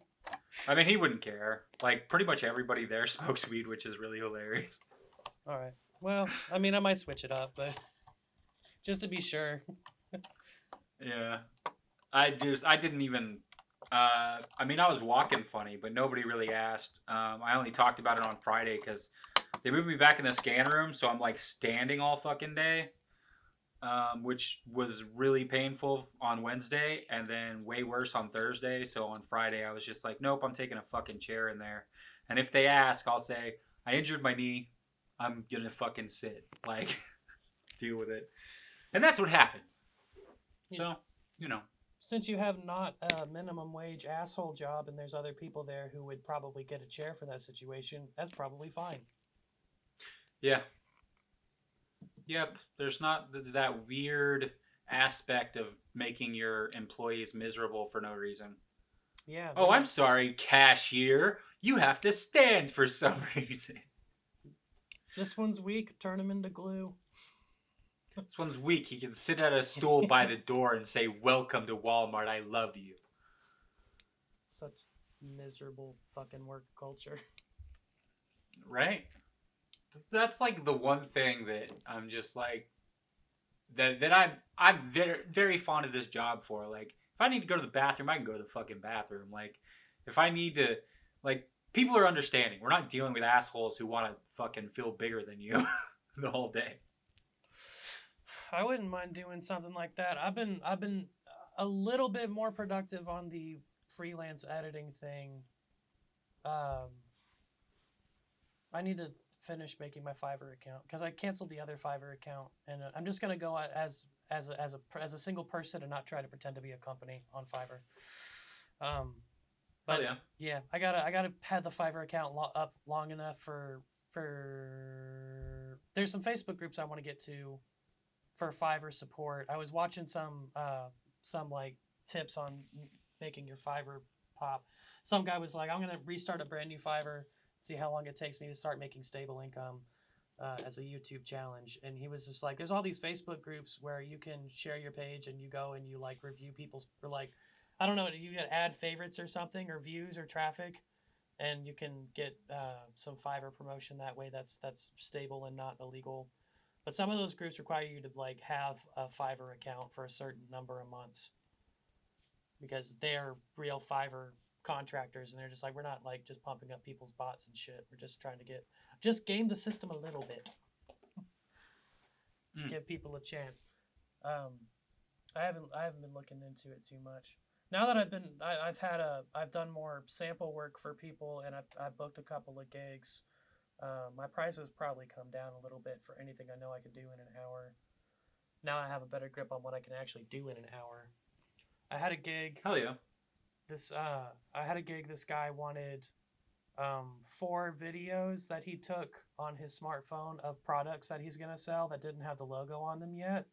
I mean, he wouldn't care. Like, pretty much everybody there smokes weed, which is really hilarious.
All right. Well, I mean, I might switch it up, but just to be sure.
Yeah. I didn't even... I mean, I was walking funny, but nobody really asked. I only talked about it on Friday because they moved me back in the scan room, so I'm, like, standing all fucking day, which was really painful on Wednesday, and then way worse on Thursday. So on Friday, I was just like, nope, I'm taking a fucking chair in there. And if they ask, I'll say, I injured my knee. I'm gonna fucking sit. Like, deal with it. And that's what happened. So, you know.
Since you have not a minimum wage asshole job and there's other people there who would probably get a chair for that situation, that's probably fine.
Yeah. Yep. There's not that weird aspect of making your employees miserable for no reason.
Yeah.
Oh, I'm sorry, cashier. You have to stand for some reason.
This one's weak. Turn him into glue.
This one's weak. He can sit at a stool by the door and say, "Welcome to Walmart. I love you."
Such miserable fucking work culture.
Right? That's like the one thing that I'm just like that I'm very very fond of this job for. Like, if I need to go to the bathroom, I can go to the fucking bathroom. Like, if I need to, like, people are understanding. We're not dealing with assholes who want to fucking feel bigger than you the whole day.
I wouldn't mind doing something like that. I've been a little bit more productive on the freelance editing thing. I need to finish making my Fiverr account because I canceled the other Fiverr account, and I'm just gonna go as a single person and not try to pretend to be a company on Fiverr. But yeah, I gotta have the Fiverr account up long enough for there's some Facebook groups I want to get to for Fiverr support. I was watching some like tips on making your Fiverr pop. Some guy was like, I'm gonna restart a brand new Fiverr, see how long it takes me to start making stable income as a YouTube challenge. And he was just like, there's all these Facebook groups where you can share your page and you go and you like review people's, or like, I don't know, you get add favorites or something, or views or traffic, and you can get some Fiverr promotion that way. That's stable and not illegal. But some of those groups require you to like have a Fiverr account for a certain number of months because they're real Fiverr contractors, and they're just like, we're not like just pumping up people's bots and shit. We're just trying to just game the system a little bit, give people a chance. I haven't been looking into it too much. Now that I've done more sample work for people, and I've booked a couple of gigs. My prices probably come down a little bit for anything I know I can do in an hour. Now I have a better grip on what I can actually do in an hour. I had a gig.
Hell yeah.
this I had a gig. This guy wanted 4 videos that he took on his smartphone of products that he's gonna sell that didn't have the logo on them yet.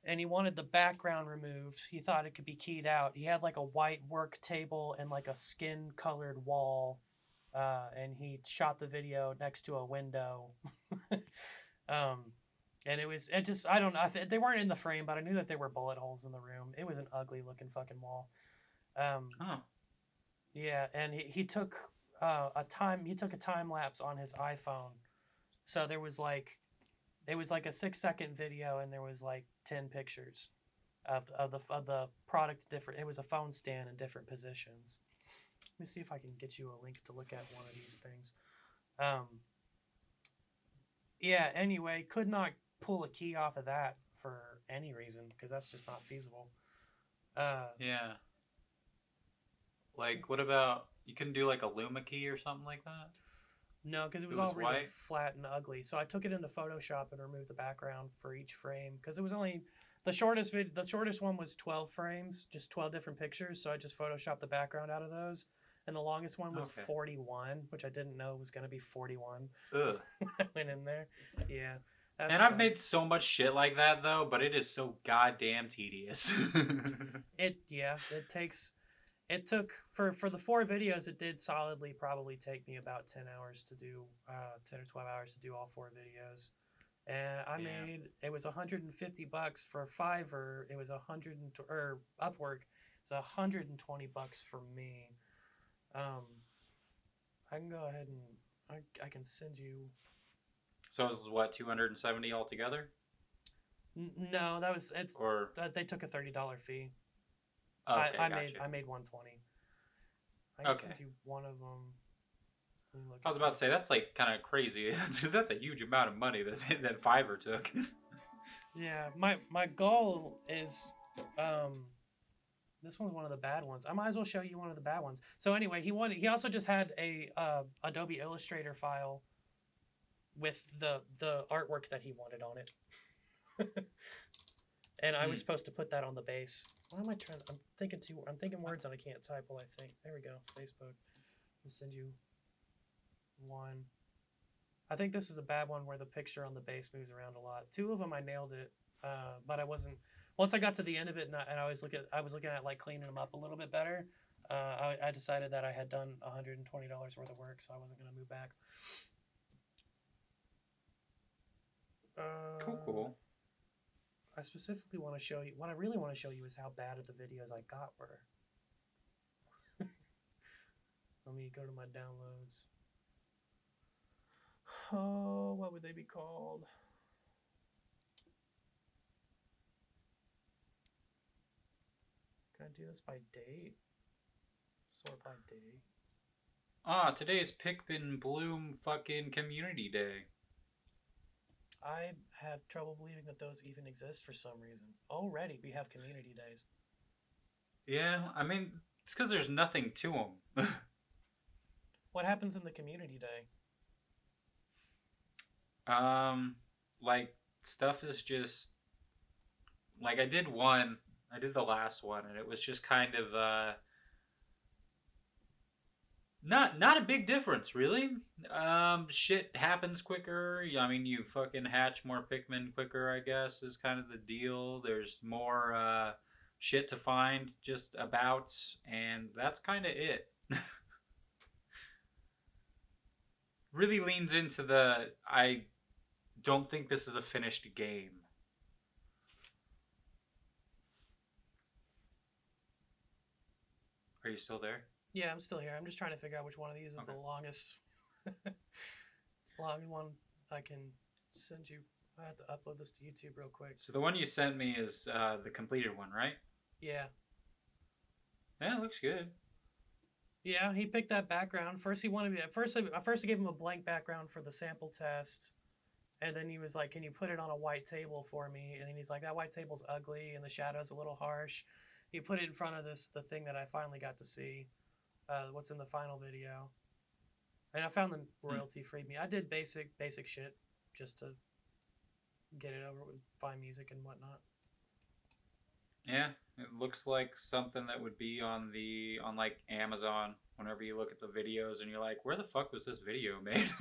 And he wanted the background removed. He thought it could be keyed out. He had like a white work table and like a skin colored wall. And he shot the video next to a window. And I don't know. They weren't in the frame, but I knew that there were bullet holes in the room. It was an ugly looking fucking wall.
Huh.
Yeah, and he took a time lapse on his iPhone. So it was like a 6-second video, and there was like 10 pictures of the product different. It was a phone stand in different positions. Let me see if I can get you a link to look at one of these things. Yeah. Anyway, could not pull a key off of that for any reason because that's just not feasible.
Yeah. Like, what about you couldn't do like a Luma key or something like that?
No, because it was
It was
all really
white?
flat and ugly. So I took it into Photoshop and removed the background for each frame because it was only the shortest one was 12 frames, just 12 different pictures. So I just Photoshopped the background out of those, and the longest one was 41, which I didn't know was going to be 41.
Ugh.
I went in there, yeah.
And I've made so much shit like that though, but it is so goddamn tedious.
It took for the 4 videos. It did solidly probably take me about 10 hours to do 10 or 12 hours to do all 4 videos, and I made it was $150 for Fiverr. It was Upwork. It's $120 for me. I can go ahead and I can send you.
So is what 270 altogether?
No, they took a $30 fee.
Okay,
I
gotcha.
made 120. I can send you one of them.
I was about to say that's like kind of crazy. That's a huge amount of money that Fiverr took.
Yeah, my goal is this one's one of the bad ones. I might as well show you one of the bad ones. So anyway, he also just had a Adobe Illustrator file with the artwork that he wanted on it. And I was supposed to put that on the base. Why am I trying? I'm thinking words and I can't type. Well, I think there we go. Facebook. I'll send you one. I think this is a bad one where the picture on the base moves around a lot. 2 of them I nailed it, but I wasn't. Once I got to the end of it, and I was looking at like cleaning them up a little bit better. I decided that I had done $120 worth of work, so I wasn't going to move back.
Cool.
I specifically want to show you. What I really want to show you is how bad of the videos I got were. Let me go to my downloads. Oh, what would they be called? Can I do this by date? Sort by date.
Today's Pickman Bloom fucking Community Day.
I have trouble believing that those even exist for some reason. Already, we have community days.
Yeah, I mean, it's because there's nothing to them.
What happens in the community day?
Like, stuff is just... Like, I did the last one, and it was just kind of, Not a big difference, really. Shit happens quicker. I mean, you fucking hatch more Pikmin quicker, I guess, is kind of the deal. There's more shit to find just about, and that's kind of it. Really leans into I don't think this is a finished game. Are you still there?
Yeah, I'm still here. I'm just trying to figure out which one of these is the longest long one I can send you. I have to upload this to YouTube real quick.
So the one you sent me is the completed one, right?
Yeah.
Yeah, it looks good.
Yeah, he picked that background. First I gave him a blank background for the sample test. And then he was like, "Can you put it on a white table for me?" And then he's like, "That white table's ugly and the shadow's a little harsh." He put it in front of the thing that I finally got to see. What's in the final video, and I found them royalty free me. I did basic shit just to get it over with, find music and whatnot.
Yeah, It looks like something that would be on like Amazon. Whenever you look at the videos and you're like, where the fuck was this video made?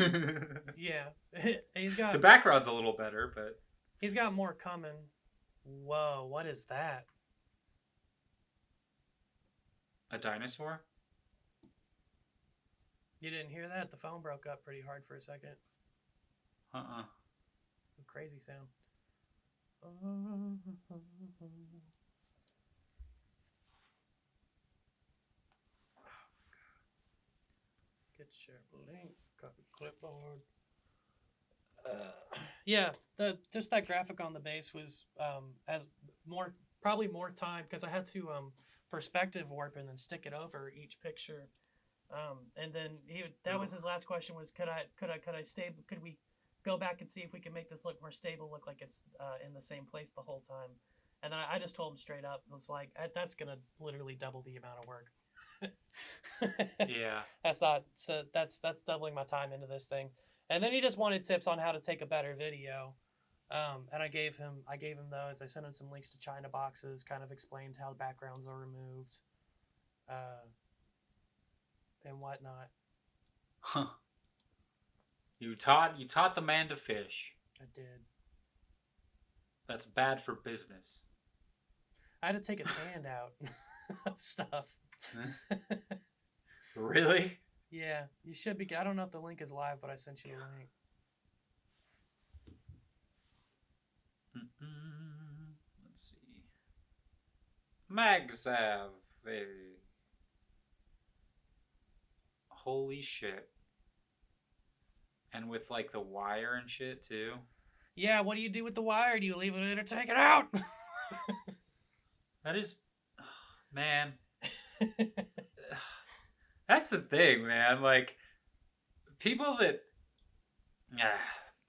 Yeah,
The background's a little better, but
he's got more coming. Whoa, what is that?
a dinosaur?
You didn't hear that? The phone broke up pretty hard for a second.
Uh-uh.
Crazy sound. Get share link, copy clipboard. Yeah, just that graphic on the base was as probably more time because I had to perspective warp and then stick it over each picture. And then that was his last question was could we go back and see if we can make this look more stable, look like it's in the same place the whole time. And then I just told him straight up, it was like that's gonna literally double the amount of work.
Yeah.
That's doubling my time into this thing. And then he just wanted tips on how to take a better video. And I gave him those. I sent him some links to China boxes, kind of explained how the backgrounds are removed, and whatnot.
Huh. You taught the man to fish.
I did.
That's bad for business.
I had to take a fan out of stuff.
Really?
Yeah, you should be. I don't know if the link is live, but I sent you a link.
Let's see. Magsav. Holy shit. And with like the wire and shit too.
Yeah, what do you do with the wire? Do you leave it in or take it out?
That is, man. That's the thing, man. Like, people that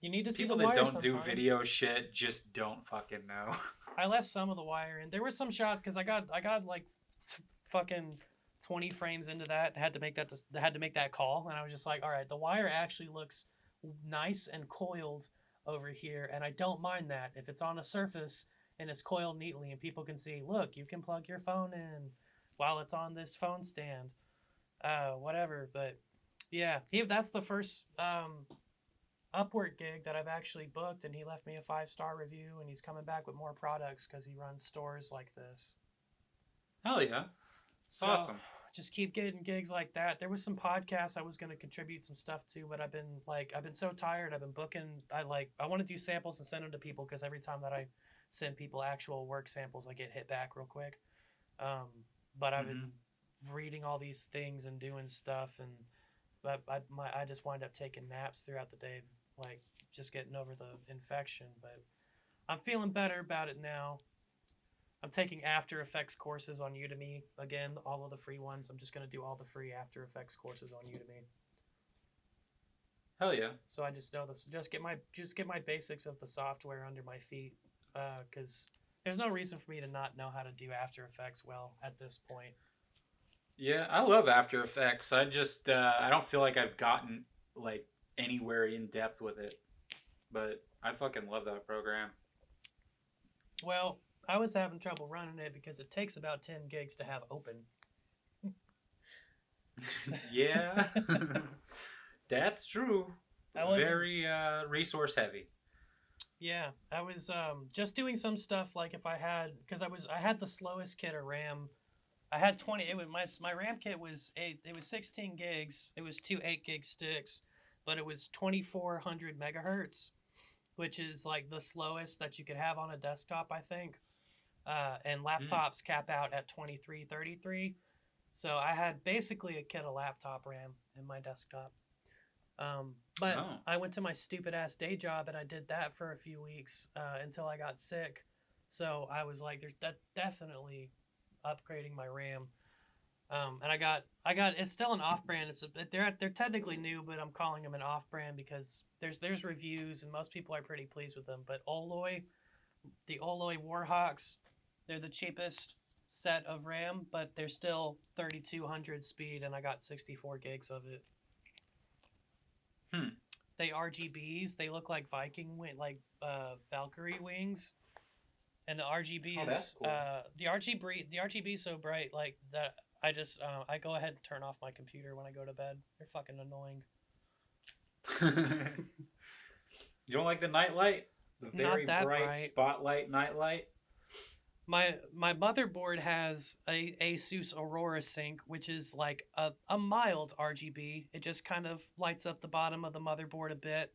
you need to see
people
the
that
wire
don't do
sometimes.
video shit just don't fucking know.
I left some of the wire in. There were some shots because I got like fucking 20 frames into that. Had to make that call, and I was just like, all right, the wire actually looks nice and coiled over here, and I don't mind that if it's on a surface and it's coiled neatly, and people can see. Look, you can plug your phone in while it's on this phone stand. Whatever, but yeah, that's the first Upwork gig that I've actually booked, and he left me a 5-star review, and he's coming back with more products because he runs stores like this.
Hell yeah.
So,
awesome.
Just keep getting gigs like that. There was some podcasts I was going to contribute some stuff to, but I've been so tired. I've been booking. I want to do samples and send them to people because every time that I send people actual work samples, I get hit back real quick. But I've been reading all these things and doing stuff, but I just wind up taking naps throughout the day, like just getting over the infection. But I'm feeling better about it now. I'm taking After Effects courses on Udemy again, all of the free ones. I'm just gonna do all the free After Effects courses on Udemy.
Hell yeah!
So I just know this. Just get my basics of the software under my feet, because there's no reason for me to not know how to do After Effects well at this point.
Yeah, I love After Effects. I just I don't feel like I've gotten like anywhere in depth with it, but I fucking love that program.
Well, I was having trouble running it because it takes about 10 gigs to have open.
Yeah, that's true. It's very resource heavy.
Yeah, I was just doing some stuff like if I had, because I had the slowest kit of RAM. I had 20. It was my RAM kit was 16 gigs. It was 2 8-gig sticks, but it was 2400 megahertz, which is like the slowest that you could have on a desktop, I think. And laptops cap out at 2333. So I had basically a kit of laptop RAM in my desktop. But I went to my stupid ass day job and I did that for a few weeks until I got sick. So I was like, there's definitely upgrading my RAM. And I got it's still an off-brand. They're technically new, but I'm calling them an off-brand because there's reviews and most people are pretty pleased with them. But the Oloy Warhawks, they're the cheapest set of RAM, but they're still 3200 speed, and I got 64 gigs of it. They RGBs. They look like Valkyrie wings. And the RGB
Oh,
is
that's cool.
the RGB is so bright like that. I just I go ahead and turn off my computer when I go to bed. They're fucking annoying.
You don't like the nightlight? The very
Not that
bright
bright.
spotlight nightlight?
My motherboard has a Asus Aurora Sync, which is like a mild RGB. It just kind of lights up the bottom of the motherboard a bit.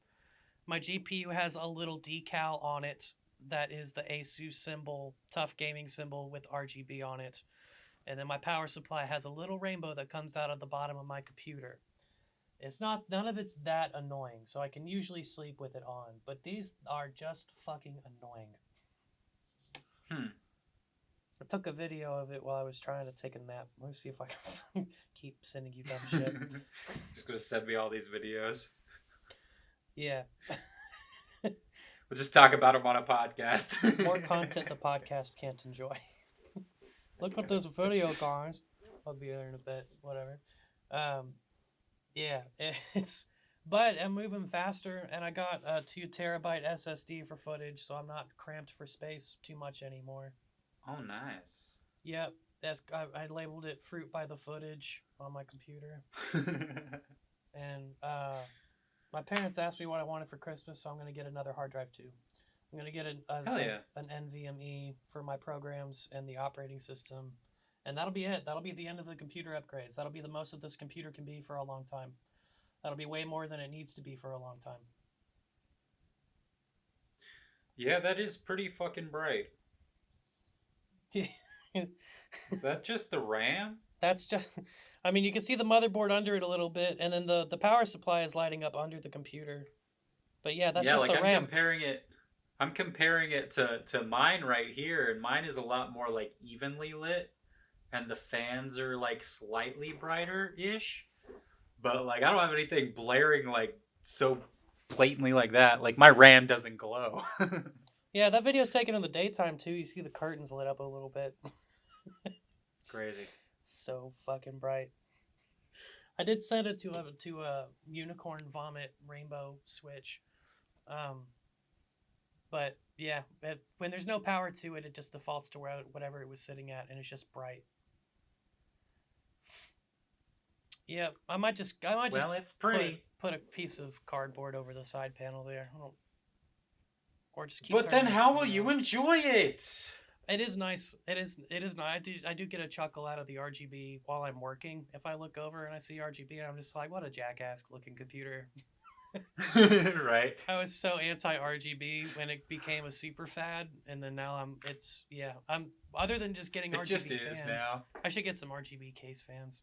My GPU has a little decal on it that is the Asus symbol, tough gaming symbol with RGB on it. And then my power supply has a little rainbow that comes out of the bottom of my computer. It's not, none of it's that annoying, so I can usually sleep with it on. But these are just fucking annoying. I took a video of it while I was trying to take a nap. Let me see if I can keep sending you dumb shit.
Just gonna send me all these videos.
Yeah.
We'll just talk about them on a podcast.
More content the podcast can't enjoy. Look at this video, guys. I'll be there in a bit. Whatever. Yeah, but I'm moving faster, and I got a 2 terabyte SSD for footage, so I'm not cramped for space too much anymore.
Oh, nice.
Yep, I labeled it "Fruit by the Footage" on my computer, and my parents asked me what I wanted for Christmas, so I'm gonna get another hard drive too. I'm gonna get an NVMe for my programs and the operating system. And that'll be it. That'll be the end of the computer upgrades. That'll be the most that this computer can be for a long time. That'll be way more than it needs to be for a long time.
Yeah, that is pretty fucking bright. Is that just the RAM?
That's just... I mean, you can see the motherboard under it a little bit, and then the power supply is lighting up under the computer. But yeah, that's just the RAM.
I'm comparing it to mine right here, and mine is a lot more like evenly lit. And the fans are like slightly brighter-ish, but like I don't have anything blaring like so blatantly like that. Like my RAM doesn't glow.
Yeah, that video's taken in the daytime too. You see the curtains lit up a little bit.
It's crazy.
So fucking bright. I did send it to a unicorn vomit rainbow switch, but yeah, when there's no power to it, it just defaults to whatever it was sitting at, and it's just bright. Yeah, I might just
Well, it's pretty.
Put a piece of cardboard over the side panel there. Or just keep.
But then how will you enjoy it?
It is nice. It is nice. I do get a chuckle out of the RGB while I'm working. If I look over and I see RGB, I'm just like, what a jackass looking computer.
Right.
I was so anti RGB when it became a super fad, and then now I'm other than just getting RGB
just is
fans,
now.
I should get some RGB case fans.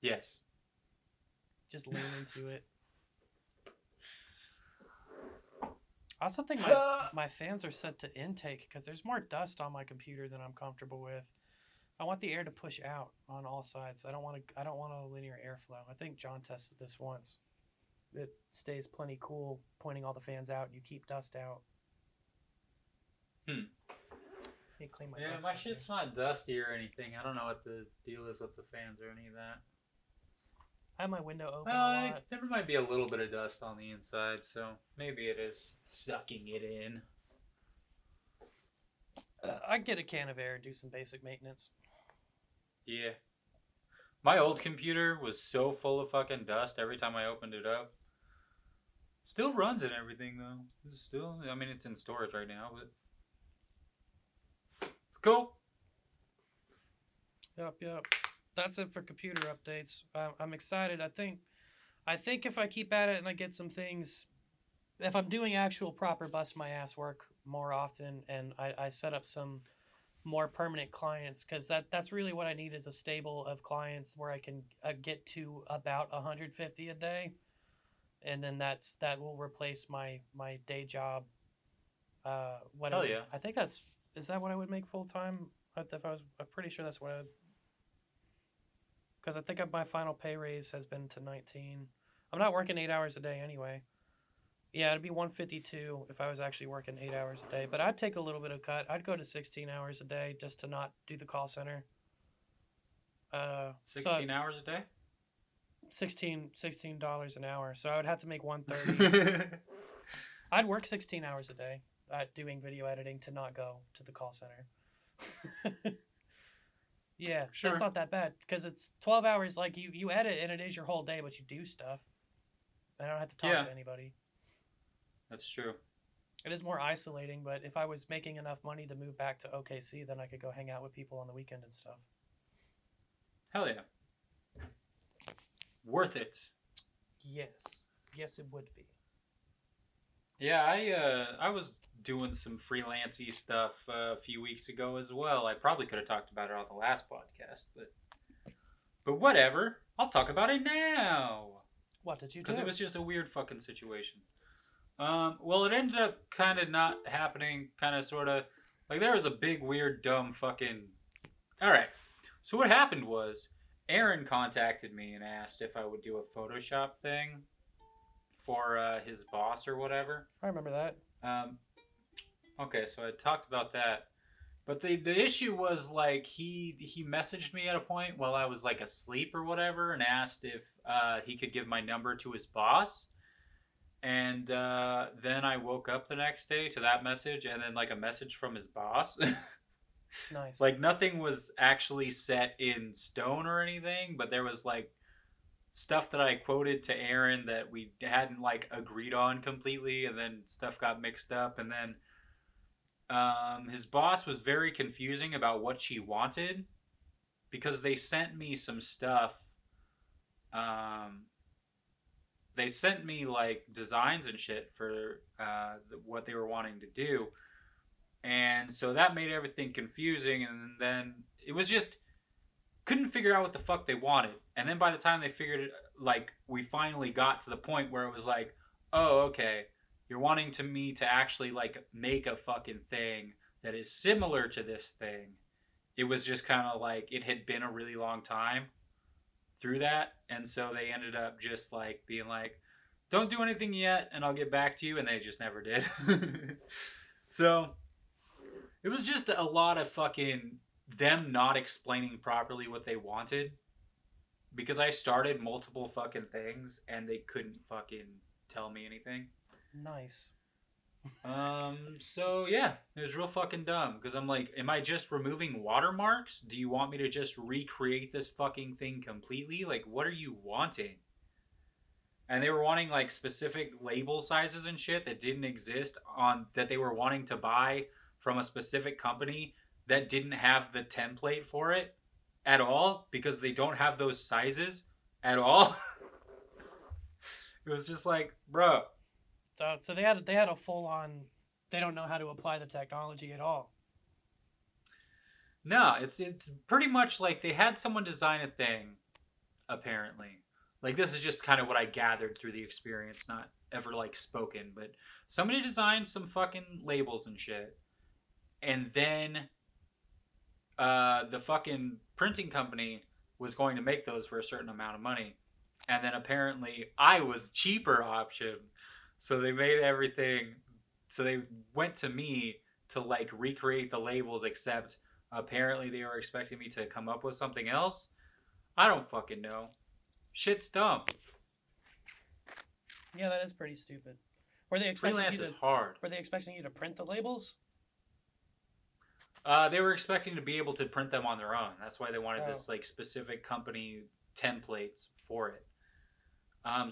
Yes.
Just lean into it. I also think my fans are set to intake because there's more dust on my computer than I'm comfortable with. I want the air to push out on all sides. I don't want a linear airflow. I think John tested this once. It stays plenty cool, pointing all the fans out, and you keep dust out. Let me clean
my shit's not dusty or anything. I don't know what the deal is with the fans or any of that.
I have my window open a lot.
There might be a little bit of dust on the inside, so maybe it is sucking it in.
I'd get a can of air and do some basic maintenance.
Yeah. My old computer was so full of fucking dust every time I opened it up. Still runs and everything, though. It's in storage right now, but it's cool.
Yep. That's it for computer updates. I'm excited. I think if I keep at it and I get some things, if I'm doing actual proper bust my ass work more often, and I set up some more permanent clients, because that's really what I need is a stable of clients where I can get to about 150 a day, and then that will replace my day job.
Hell yeah.
I think is that what I would make full time? I'm pretty sure that's what I would. Because I think my final pay raise has been to 19. I'm not working 8 hours a day anyway. Yeah, it'd be 152 if I was actually working 8 hours a day. But I'd take a little bit of cut. I'd go to 16 hours a day just to not do the call center.
16 hours a day?
$16 an hour. So I would have to make 130. I'd work 16 hours a day. at doing video editing to not go to the call center. Yeah,
Sure.
that's not that bad because it's 12 hours. Like you edit and it is your whole day, but you do stuff. I don't have to talk to anybody.
That's true.
It is more isolating, but if I was making enough money to move back to OKC, then I could go hang out with people on the weekend and stuff.
Hell yeah. Worth it.
Yes, it would be.
Yeah, I was doing some freelancey stuff a few weeks ago as well. I probably could have talked about it on the last podcast, but whatever. I'll talk about it now.
What did you do?
Because it was just a weird fucking situation. Well, it ended up kind of not happening, kind of, sort of. Like, there was a big, weird, dumb fucking... Alright, so what happened was, Aaron contacted me and asked if I would do a Photoshop thing for his boss or whatever.
I remember that.
Okay, so I talked about that. But the issue was, like, he messaged me at a point while I was, like, asleep or whatever and asked if he could give my number to his boss. And then I woke up the next day to that message and then, like, a message from his boss.
Nice.
Like, nothing was actually set in stone or anything, but there was, like, stuff that I quoted to Aaron that we hadn't, like, agreed on completely, and then stuff got mixed up, and then his boss was very confusing about what she wanted, because they sent me some stuff. They sent me, like, designs and shit for what they were wanting to do. And so that made everything confusing. And then it was just... couldn't figure out what the fuck they wanted. And then by the time they figured it... like, we finally got to the point where it was like... oh, okay. You're wanting me to actually, like, make a fucking thing that is similar to this thing. It was just kind of like... it had been a really long time through that, and so they ended up just like being like, don't do anything yet and I'll get back to you, and they just never did. So it was just a lot of fucking them not explaining properly what they wanted, because I started multiple fucking things and they couldn't fucking tell me anything.
Nice.
So yeah, it was real fucking dumb, because I'm like, am I just removing watermarks? Do you want me to just recreate this fucking thing completely? Like, what are you wanting? And they were wanting, like, specific label sizes and shit that didn't exist, that they were wanting to buy from a specific company that didn't have the template for it at all, because they don't have those sizes at all. It was just like, bro.
So they had a full on. They don't know how to apply the technology at all.
No, it's pretty much like they had someone design a thing, apparently. Like, this is just kind of what I gathered through the experience, not ever, like, spoken, but somebody designed some fucking labels and shit, and then the fucking printing company was going to make those for a certain amount of money, and then apparently I was cheaper option. So they made everything, so they went to me to, like, recreate the labels, except apparently they were expecting me to come up with something else. I don't fucking know. Shit's dumb.
Yeah, that is pretty stupid. Were they expecting
Freelance
you to,
is hard.
Were they expecting you to print the labels?
They were expecting to be able to print them on their own. That's why they wanted this, like, specific company templates for it.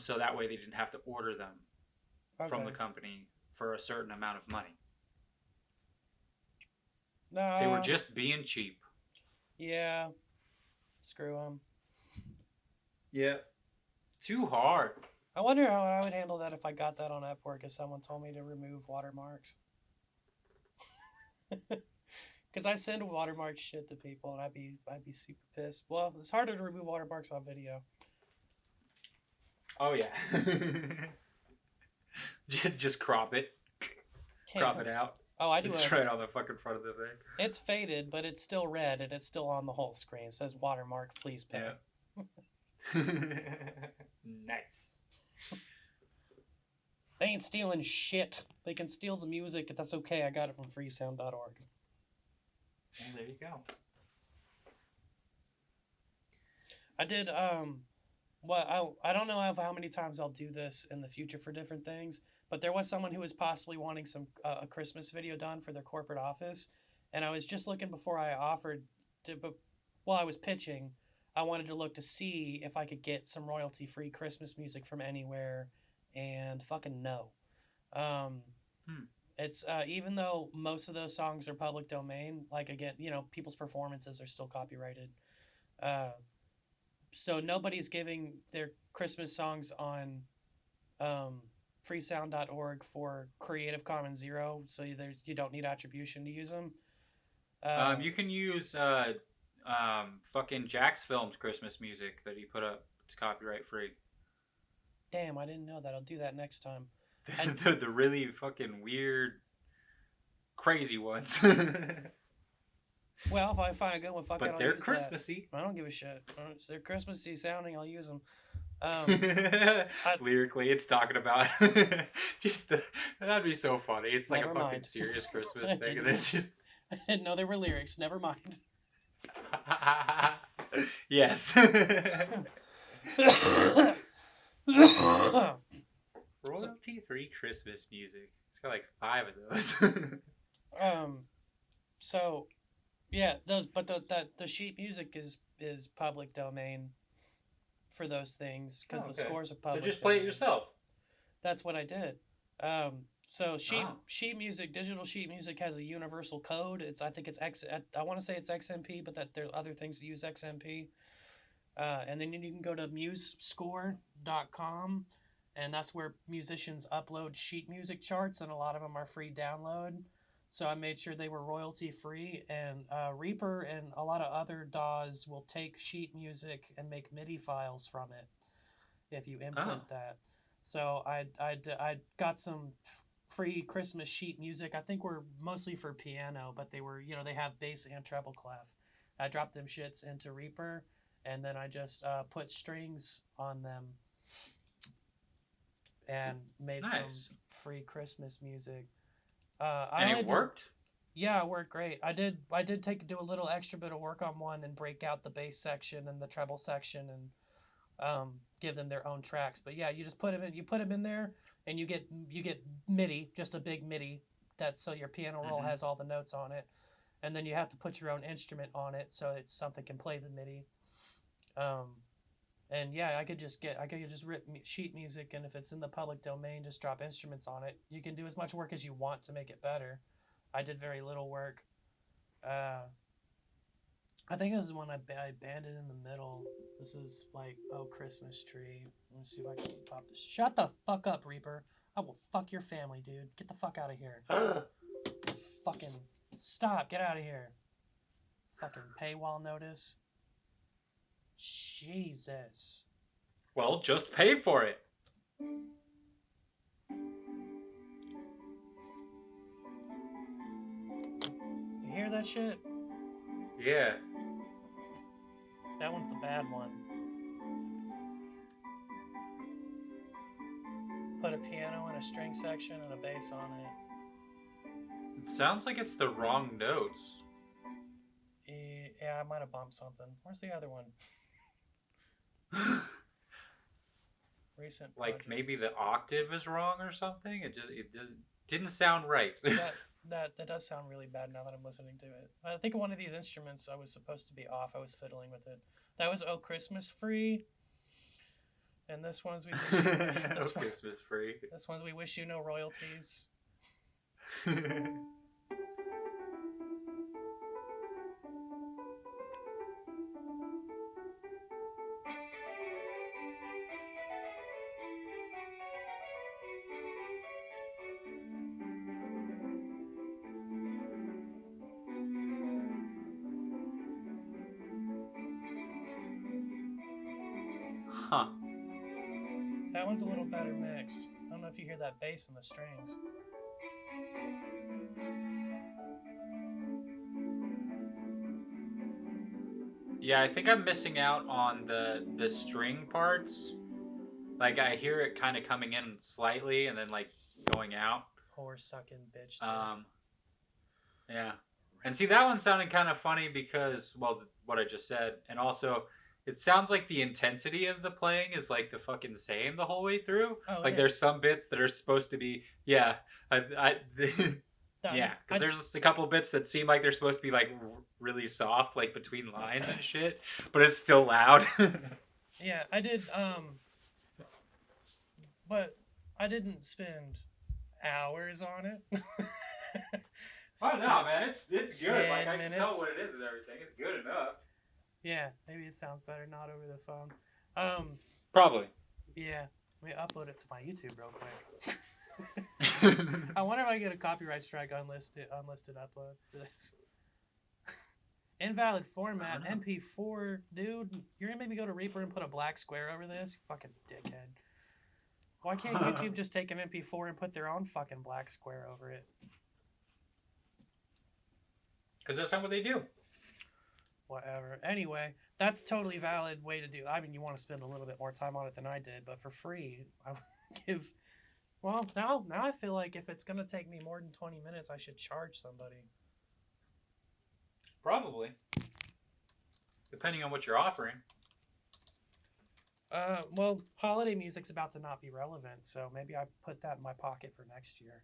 So that way they didn't have to order them. Okay. From the company for a certain amount of money.
No.
They were just being cheap.
Yeah. Screw them.
Yeah. Too hard.
I wonder how I would handle that if I got that on Upwork if someone told me to remove watermarks. Because I send watermark shit to people and I'd be super pissed. Well, it's harder to remove watermarks on video.
Oh yeah. Just crop it. Crop it out.
Oh, I do.
It's right on the fucking front of the thing.
It's faded, but it's still red, and it's still on the whole screen. It says watermark, please pay.
Yeah. Nice.
They ain't stealing shit. They can steal the music. That's okay. I got it from freesound.org.
Well, there you go.
I did, well, I don't know how many times I'll do this in the future for different things, But there was someone who was possibly wanting a Christmas video done for their corporate office, and I was just looking before I offered to. But while I was pitching, I wanted to look to see if I could get some royalty-free Christmas music from anywhere, and fucking no. Um,
Hmm.
it's even though most of those songs are public domain, like again, people's performances are still copyrighted. Uh, so nobody's giving their Christmas songs on um, freesound.org for Creative Commons Zero, so you don't need attribution to use them.
You can use fucking Jack's Films Christmas music that he put up. It's copyright free.
Damn, I didn't know that. I'll do that next time.
The really fucking weird, crazy ones.
Well, if I find a good one, fuck it,
but
I'll
they're
use
Christmassy.
that. I don't give a shit. If they're Christmassy sounding, I'll use them.
Lyrically, it's talking about just that'd be so funny. It's like a fucking serious Christmas thing, and it's just
I didn't know there were lyrics. Never mind.
Yes. Royalty-free Christmas music. It's got like 5 of those.
So, yeah, the sheet music is public domain for those things because the scores are public.
So just play it yourself.
That's what I did. So sheet music, digital sheet music has a universal code. I think it's I want to say it's XMP, but that there's other things that use XMP. And then you can go to musescore.com, and that's where musicians upload sheet music charts, and a lot of them are free download. So I made sure they were royalty free, and Reaper and a lot of other DAWs will take sheet music and make MIDI files from it if you input that. So I got some free Christmas sheet music. I think we're mostly for piano, but they were, they have bass and treble clef. I dropped them shits into Reaper, and then I just put strings on them and made some free Christmas music.
And it worked?
Yeah, it worked great. I did do a little extra bit of work on one and break out the bass section and the treble section and give them their own tracks. But yeah, you just put them in there, and you get MIDI, just a big MIDI so your piano roll has all the notes on it, and then you have to put your own instrument on it so it's something can play the MIDI. And yeah, I could just rip sheet music, and if it's in the public domain, just drop instruments on it. You can do as much work as you want to make it better. I did very little work. I think this is when I banded in the middle. This is like, Christmas tree. Let me see if I can pop this. Shut the fuck up, Reaper. I will fuck your family, dude. Get the fuck out of here. Fucking stop. Get out of here. Fucking paywall notice. Jesus.
Well, just pay for it.
You hear that shit?
Yeah.
That one's the bad one. Put a piano and a string section and a bass on it.
It sounds like it's the wrong notes.
Yeah, I might have bumped something. Where's the other one? Recent
like
projects.
Maybe the octave is wrong or something. It didn't sound right.
that does sound really bad now that I'm listening to it. I think one of these instruments I was supposed to be off. I was fiddling with it. That was Christmas free. And this one's we wish you,
Christmas free.
This one's we wish you no royalties.
Huh.
That one's a little better mixed. I don't know if you hear that bass in the strings.
Yeah, I think I'm missing out on the string parts. Like I hear it kind of coming in slightly and then like going out.
Whore sucking bitch.
Yeah. And see, that one sounded kind of funny because, well, what I just said, and also it sounds like the intensity of the playing is like the fucking same the whole way through.
Oh,
Like
yeah.
there's some bits that are supposed to be, yeah, yeah, because there's just a couple bits that seem like they're supposed to be like really soft, like between lines and shit, but it's still loud.
Yeah, I did. But I didn't spend hours on it.
Oh no, man, it's good. Like I
10
can tell
minutes.
what it is and everything. It's good enough.
Yeah, maybe it sounds better not over the phone.
Probably.
Yeah, let me upload it to my YouTube real quick. I wonder if I get a copyright strike on unlisted upload for this. Invalid format, MP4, dude. You're gonna make me go to Reaper and put a black square over this? You fucking dickhead. Why can't YouTube just take an MP4 and put their own fucking black square over it?
Because that's not what they do.
Whatever. Anyway, that's a totally valid way to do. I mean, you want to spend a little bit more time on it than I did, but for free, I would give. Well, now I feel like if it's gonna take me more than 20 minutes, I should charge somebody.
Probably. Depending on what you're offering.
Well, holiday music's about to not be relevant, so maybe I put that in my pocket for next year.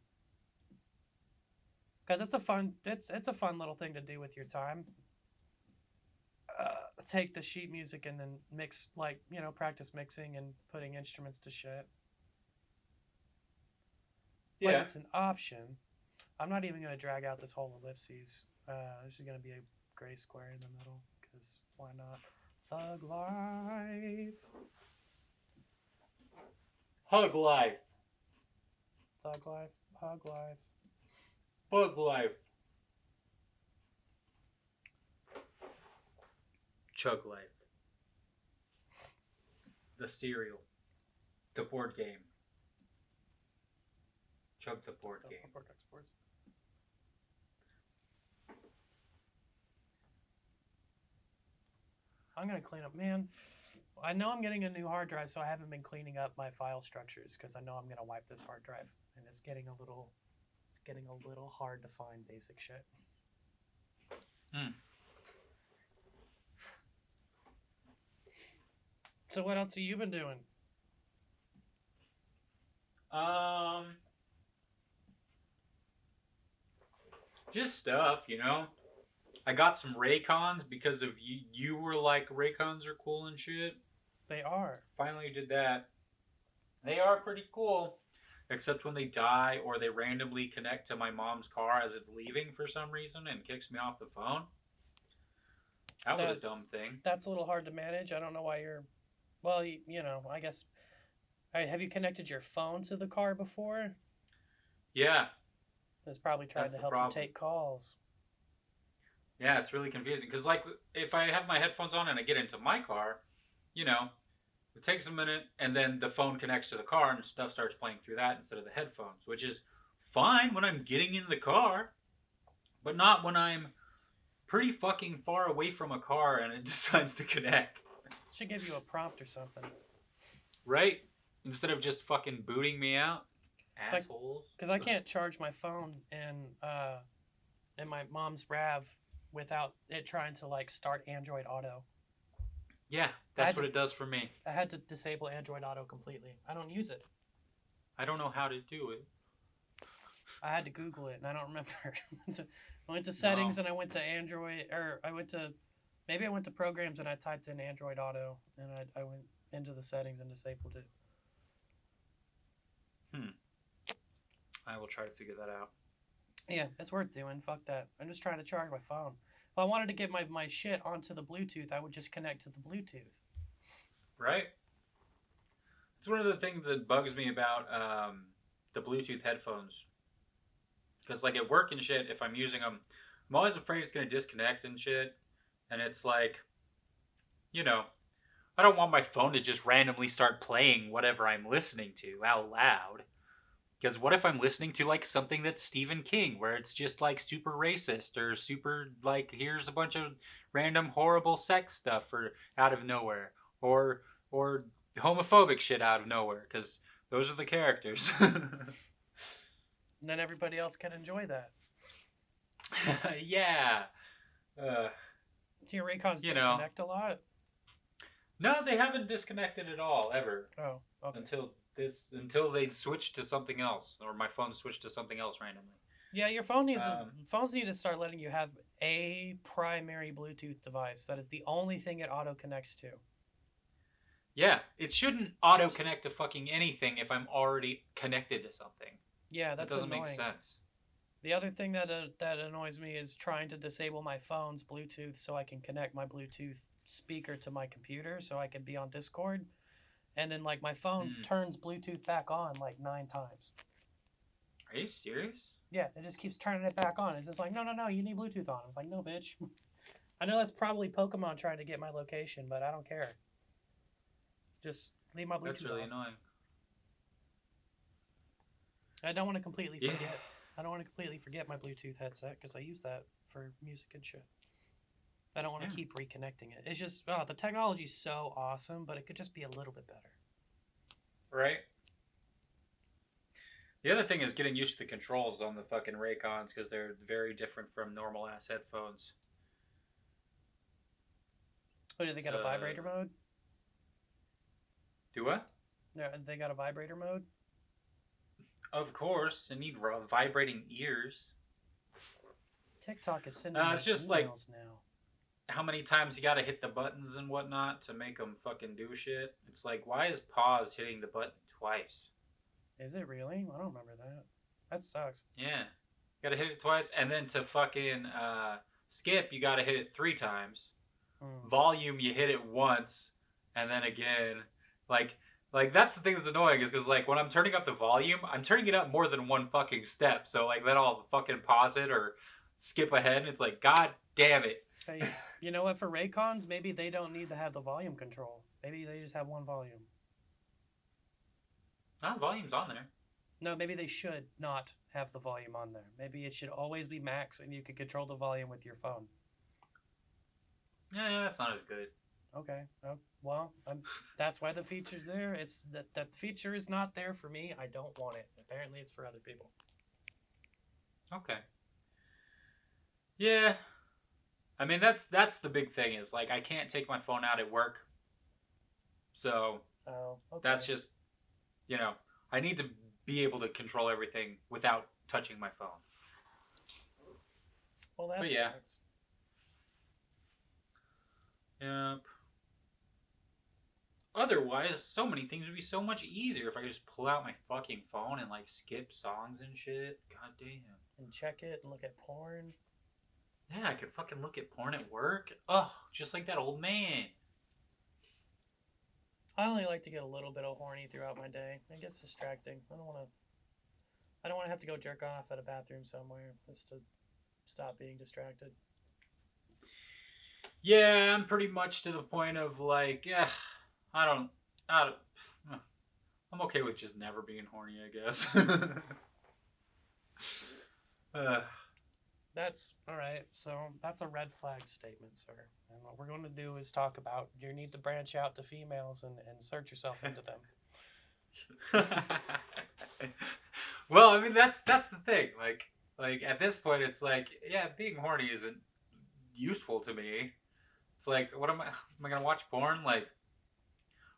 Because it's a fun little thing to do with your time. Take the sheet music and then mix, like, practice mixing and putting instruments to shit.
Yeah.
But it's an option. I'm not even going to drag out this whole ellipses. There's going to be a gray square in the middle, because why not? Thug life.
Hug life.
Thug life. Hug life.
Bug life. Chug life. The cereal. The board game. Chug the board game.
I'm going to clean up, man. I know I'm getting a new hard drive, so I haven't been cleaning up my file structures because I know I'm going to wipe this hard drive, and it's getting a little hard to find basic shit. So what else have you been doing?
Just stuff, I got some Raycons because of you. You were like, Raycons are cool and shit.
They are.
Finally did that. They are pretty cool. Except when they die or they randomly connect to my mom's car as it's leaving for some reason and kicks me off the phone. That was a dumb thing.
That's a little hard to manage. I don't know why you're... Well, I guess... Have you connected your phone to the car before?
Yeah.
It's probably trying to help you take calls.
Yeah, it's really confusing. Because, like, if I have my headphones on and I get into my car, it takes a minute, and then the phone connects to the car and stuff starts playing through that instead of the headphones, which is fine when I'm getting in the car, but not when I'm pretty fucking far away from a car and it decides to connect.
Should give you a prompt or something.
Right? Instead of just fucking booting me out. Assholes.
Because I can't charge my phone in my mom's RAV without it trying to, like, start Android Auto.
Yeah, that's what it does for me.
I had to disable Android Auto completely. I don't use it.
I don't know how to do it.
I had to Google it, and I don't remember. I went to settings, and I went to Android, or I went to programs, and I typed in Android Auto, and I went into the settings and disabled it.
I will try to figure that out.
Yeah, it's worth doing. Fuck that. I'm just trying to charge my phone. If I wanted to get my shit onto the Bluetooth, I would just connect to the Bluetooth.
Right? It's one of the things that bugs me about the Bluetooth headphones. Because, like, at work and shit, if I'm using them, I'm always afraid it's going to disconnect and shit. And it's like, I don't want my phone to just randomly start playing whatever I'm listening to out loud. Because what if I'm listening to, like, something that's Stephen King, where it's just, like, super racist or super, like, here's a bunch of random horrible sex stuff out of nowhere. Or homophobic shit out of nowhere, because those are the characters.
And then everybody else can enjoy that.
Yeah.
Do your Raycons disconnect a lot?
No, they haven't disconnected at all ever
Oh, okay.
until they switch to something else, or my phone switched to something else randomly.
Yeah, your phone needs to, phones need to start letting you have a primary Bluetooth device. That is the only thing it auto connects to.
Yeah, it shouldn't auto connect to fucking anything if I'm already connected to something.
Yeah,
That
that's
doesn't
annoying.
make sense.
The other thing that annoys me is trying to disable my phone's Bluetooth so I can connect my Bluetooth speaker to my computer so I can be on Discord, and then like my phone turns Bluetooth back on like 9 times.
Are you serious?
Yeah, it just keeps turning it back on. It's just like, no, you need Bluetooth on. It's like, no, bitch. I know that's probably Pokemon trying to get my location, but I don't care. Just leave my Bluetooth
That's really
off.
annoying.
I don't want to completely forget. I don't want to completely forget my Bluetooth headset because I use that for music and shit. I don't want to keep reconnecting it. It's just, the technology's so awesome, but it could just be a little bit better.
Right? The other thing is getting used to the controls on the fucking Raycons because they're very different from normal ass headphones.
Oh, do they got a vibrator mode?
Do what?
Yeah, they got a vibrator mode?
Of course. They need vibrating ears.
TikTok is sending
it's just like
now.
How many times you gotta hit the buttons and whatnot to make them fucking do shit. It's like, why is pause hitting the button twice?
Is it really? I don't remember that. That sucks.
Yeah. You gotta hit it twice, and then to fucking skip, you gotta hit it 3 times. Volume, you hit it once, and then again. Like that's the thing that's annoying is because like when I'm turning up the volume, I'm turning it up more than one fucking step. So like then I'll fucking pause it or skip ahead, and it's like, god damn it.
Hey, you know what? For Raycons, maybe they don't need to have the volume control. Maybe they just have one volume.
Volume's on there.
No, maybe they should not have the volume on there. Maybe it should always be max, and you can control the volume with your phone.
Yeah, that's not as good.
Okay. Well, that's why the feature's there. It's that feature is not there for me. I don't want it. Apparently, it's for other people.
Okay. Yeah. I mean, that's the big thing is like I can't take my phone out at work. So that's just, I need to be able to control everything without touching my phone.
Well, that sucks.
Yep. Otherwise, so many things would be so much easier if I could just pull out my fucking phone and like skip songs and shit. God damn.
And check it and look at porn.
Yeah, I could fucking look at porn at work. Ugh, just like that old man.
I only like to get a little bit of horny throughout my day. It gets distracting. I don't want to have to go jerk off at a bathroom somewhere just to stop being distracted.
Yeah, I'm pretty much to the point of like, I'm okay with just never being horny, I guess.
That's all right. So that's a red flag statement, sir. And what we're going to do is talk about your need to branch out to females and search yourself into them.
Well, I mean that's the thing. Like at this point, it's like, yeah, being horny isn't useful to me. It's like, what am I gonna watch porn? Like,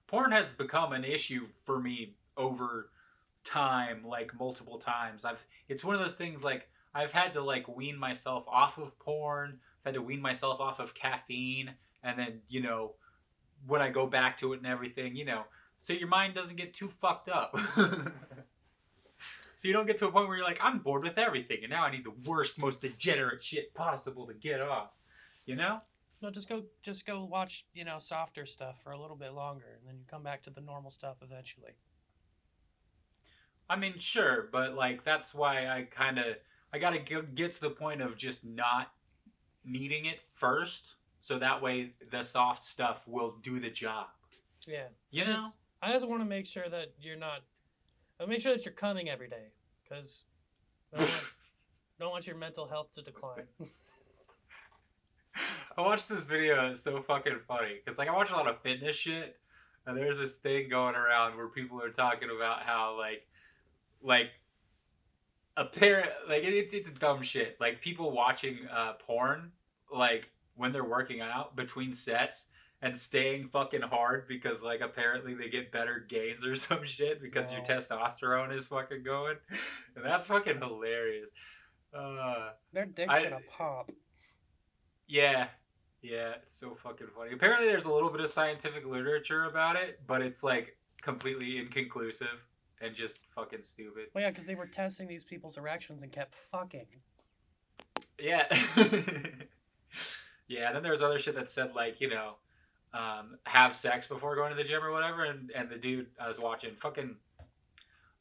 porn has become an issue for me over time, like multiple times. It's one of those things like I've had to like wean myself off of porn. I've had to wean myself off of caffeine, and then when I go back to it and everything, so your mind doesn't get too fucked up. So you don't get to a point where you're like, I'm bored with everything, and now I need the worst, most degenerate shit possible to get off. No,
just go watch, softer stuff for a little bit longer, and then you come back to the normal stuff eventually.
I mean, sure, but like that's why I gotta get to the point of just not needing it first, so that way the soft stuff will do the job.
Yeah. I just want to make sure that make sure that you're coming every day, because I don't want your mental health to decline.
I watched this video. It's so fucking funny because like I watch a lot of fitness shit, and there's this thing going around where people are talking about how like it's dumb shit. Like people watching porn like when they're working out between sets, and staying fucking hard because like apparently they get better gains or some shit because your testosterone is fucking going, and that's fucking hilarious.
Their dick's
I
gonna pop.
Yeah, yeah, it's so fucking funny. Apparently, there's a little bit of scientific literature about it, but it's like completely inconclusive and just fucking stupid.
Well, yeah, because they were testing these people's erections and kept fucking.
Yeah. Yeah, and then there's other shit that said like, have sex before going to the gym or whatever, and the dude I was watching fucking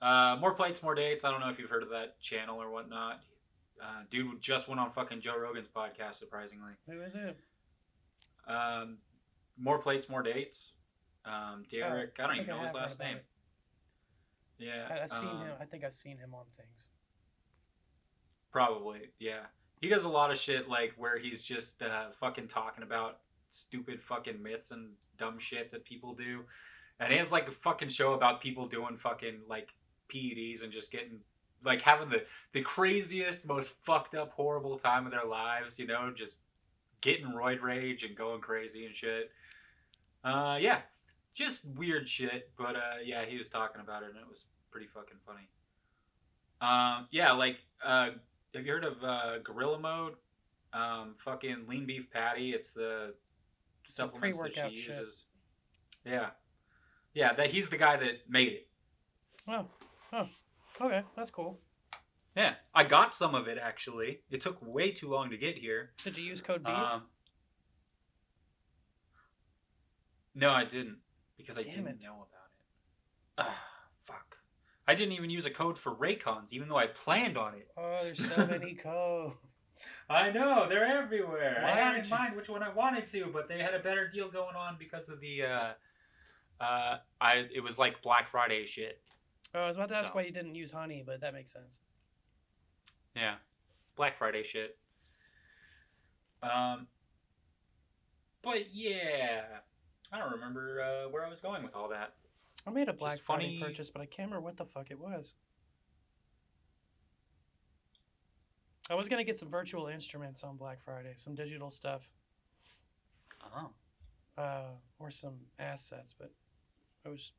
more plates, more dates. I don't know if you've heard of that channel or whatnot. Dude just went on fucking Joe Rogan's podcast, surprisingly.
Who is it?
More plates, more dates. Derek, I don't even know his
heard
last
about
name.
it.
Yeah,
I've seen him. I think I've seen him on things.
probably. Yeah, he does a lot of shit like where he's just fucking talking about stupid fucking myths and dumb shit that people do, and he has like a fucking show about people doing fucking like PEDs and just getting like having the craziest, most fucked up, horrible time of their lives. Just getting roid rage and going crazy and shit. Yeah, just weird shit. But yeah, he was talking about it and it was pretty fucking funny. Yeah, like have you heard of Gorilla Mode? Fucking lean beef patty. It's the supplements that she uses. Yeah, yeah. That he's the guy that made it.
Oh, okay, that's cool.
Yeah, I got some of it actually. It took way too long to get here.
Did you use code beef?
No, I didn't because I
Damn
didn't
it.
know about it. Fuck. I didn't even use a code for Raycons, even though I planned on it.
Oh, there's so many codes.
I know, they're everywhere.
Why
I had
aren't
in mind which one I wanted to, but they had a better deal going on because of the it was like Black Friday shit.
Oh, I was about to ask
So.
why you didn't use honey, but that makes sense.
Yeah. Black Friday shit. But yeah, I don't remember where I was going with all that.
I made a Black Friday
funny-
purchase, but I can't remember what the fuck it was. I was gonna get some virtual instruments on Black Friday, some digital stuff, or some assets, but I was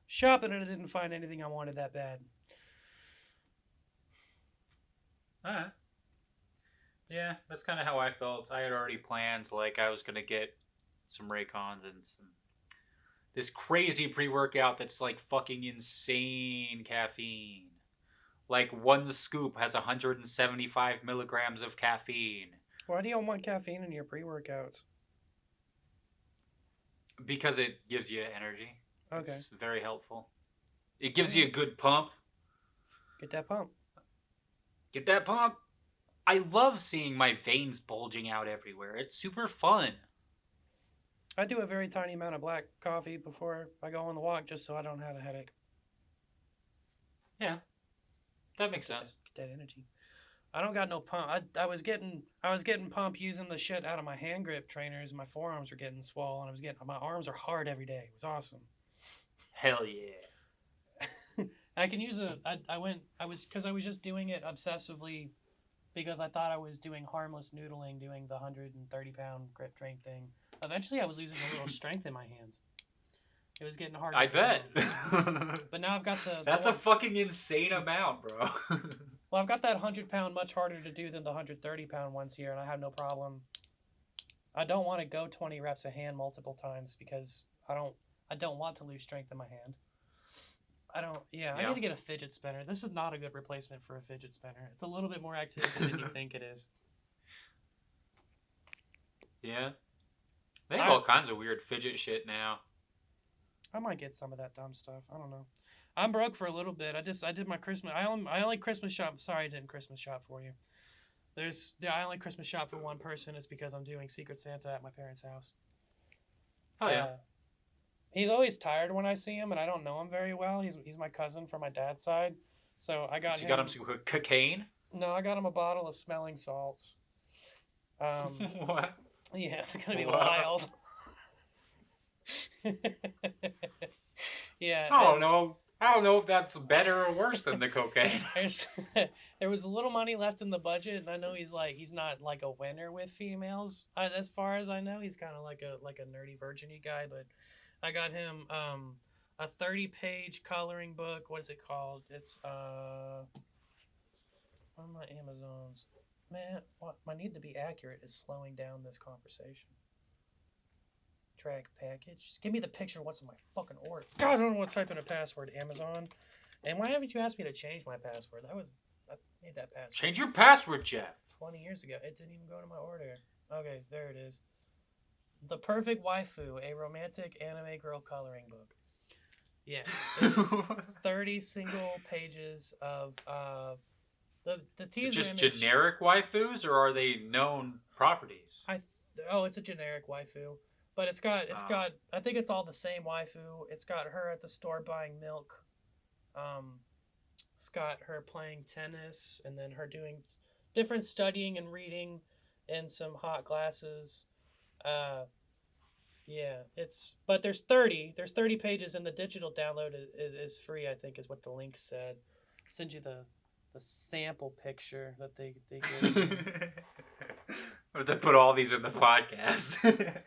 shopping and I didn't find anything I wanted that bad.
Alright. Yeah, that's kind of how I felt. I had already planned, like, I was going to get some Raycons and this crazy pre-workout that's, like, fucking insane caffeine. Like, one scoop has 175 milligrams of caffeine.
Why do you want caffeine in your pre-workouts?
Because it gives you energy.
Okay.
It's very helpful. It gives you a good pump.
Get that pump.
Get that pump. I love seeing my veins bulging out everywhere. It's super fun.
I do a very tiny amount of black coffee before I go on the walk just so I don't have a headache.
Yeah. That makes sense.
Get that energy. I don't got no pump. I was getting pump using the shit out of my hand grip trainers. My forearms were getting swollen. My arms are hard every day. It was awesome.
Hell yeah.
I can use I was just doing it obsessively because I thought I was doing harmless noodling, doing the 130-pound grip train thing. Eventually I was losing a little strength in my hands. It was getting harder.
I bet.
But now I've got
That's a fucking insane amount, bro.
Well, I've got that 100-pound much harder to do than the 130-pound ones here, and I have no problem. I don't want to go 20 reps a hand multiple times because I don't want to lose strength in my hand. I need to get a fidget spinner. This is not a good replacement for a fidget spinner. It's a little bit more activity than you think it is.
Yeah. They have all kinds of weird fidget shit now.
I might get some of that dumb stuff. I don't know. I'm broke for a little bit. I did my Christmas. I only Christmas shop. Sorry, I didn't Christmas shop for you. I only Christmas shop for one person. It's because I'm doing Secret Santa at my parents' house.
Oh yeah.
He's always tired when I see him, and I don't know him very well. He's my cousin from my dad's side, so I got him.
You got him some cocaine?
No, I got him a bottle of smelling salts.
What?
Yeah, it's gonna be wild. Yeah.
I don't know. I don't know if that's better or worse than the cocaine.
There was a little money left in the budget, and I know he's not like a winner with females. As far as I know, he's kind of like a nerdy virgin-y guy. But I got him a 30-page coloring book. What is it called? It's one of my Amazons. Man, what my need to be accurate is slowing down this conversation. Track package. Just give me the picture of what's in my fucking order. God, I don't want to type in a password. Amazon. And why haven't you asked me to change my password? I made that password.
Change your password, Jeff.
20 years ago. It didn't even go to my order. Okay, there it is. The Perfect Waifu, a romantic anime girl coloring book. Yeah, it is 30 single pages of the teaser.
Is it just
image.
Generic waifus, or are they known properties?
It's a generic waifu. But it's got I think it's all the same waifu. It's got her at the store buying milk. It's got her playing tennis, and then her doing different studying and reading in some hot glasses. Yeah, but there's 30 pages, and the digital download is free, I think is what the link said. I'll send you the sample picture that they gave.
Or they put all these in the podcast.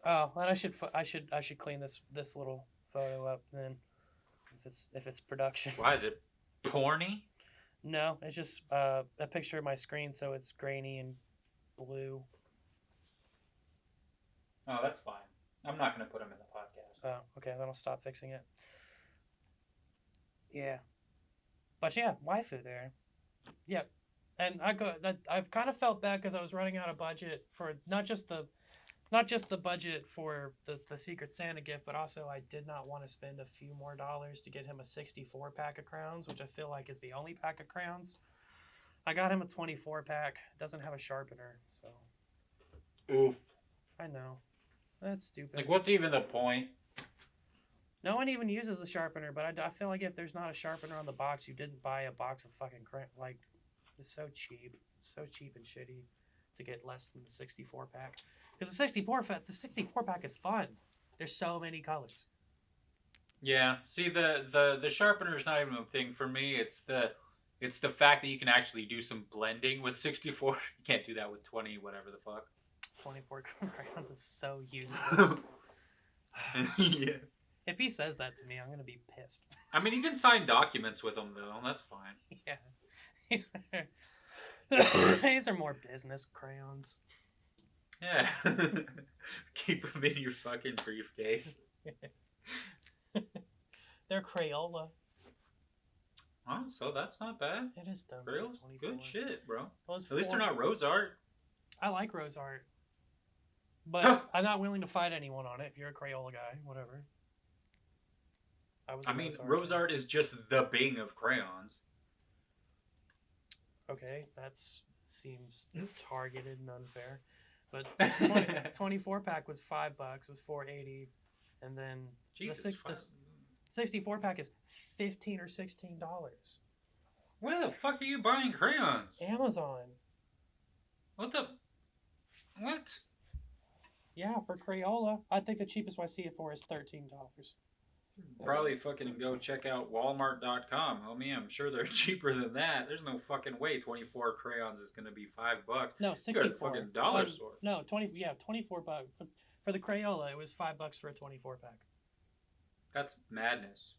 Oh, and I should clean this little photo up then, if it's production.
Why is it porny?
No, it's just a picture of my screen, so it's grainy and blue.
Oh, that's fine. I'm not gonna put them in the podcast.
Oh, okay, then I'll stop fixing it. Yeah, but yeah, waifu there. Yep, and I've kind of felt bad because I was running out of budget for not just the budget for the Secret Santa gift, but also I did not want to spend a few more dollars to get him a 64 pack of crowns, which I feel like is the only pack of crowns. I got him a 24 pack. Doesn't have a sharpener, so.
Oof.
I know. That's stupid.
Like, what's even the point?
No one even uses the sharpener, but I feel like if there's not a sharpener on the box, you didn't buy a box of fucking crap. Like, it's so cheap. It's so cheap and shitty to get less than the 64 pack. Because the 64 pack is fun. There's so many colors.
Yeah. See, the sharpener is not even a thing for me. It's the fact that you can actually do some blending with 64. You can't do that with 20, whatever the fuck.
24 crayons is so useless.
Yeah.
If he says that to me, I'm gonna be pissed.
I mean, you can sign documents with them though. That's fine.
Yeah. These are more business crayons.
Yeah. Keep them in your fucking briefcase.
They're Crayola.
Oh, so that's not bad.
It is dumb.
Crayons, good shit, bro.
Well,
at least they're not rose art.
I like rose art. But I'm not willing to fight anyone on it. If you're a Crayola guy, whatever.
I mean, rose art is just the Bing of crayons.
Okay, that seems targeted and unfair. But 24 pack was $5. It was $4.80, and then the 64 pack is $15 or $16.
Where the fuck are you buying crayons?
Amazon.
What?
Yeah, for Crayola, I think the cheapest I see it for is $13.
Probably fucking go check out Walmart.com. Homie, I'm sure they're cheaper than that. There's no fucking way 24 crayons is gonna be $5.
No, 64.
You got a fucking dollar store.
No, 24 bucks for the Crayola. It was $5 for a 24 pack.
That's madness.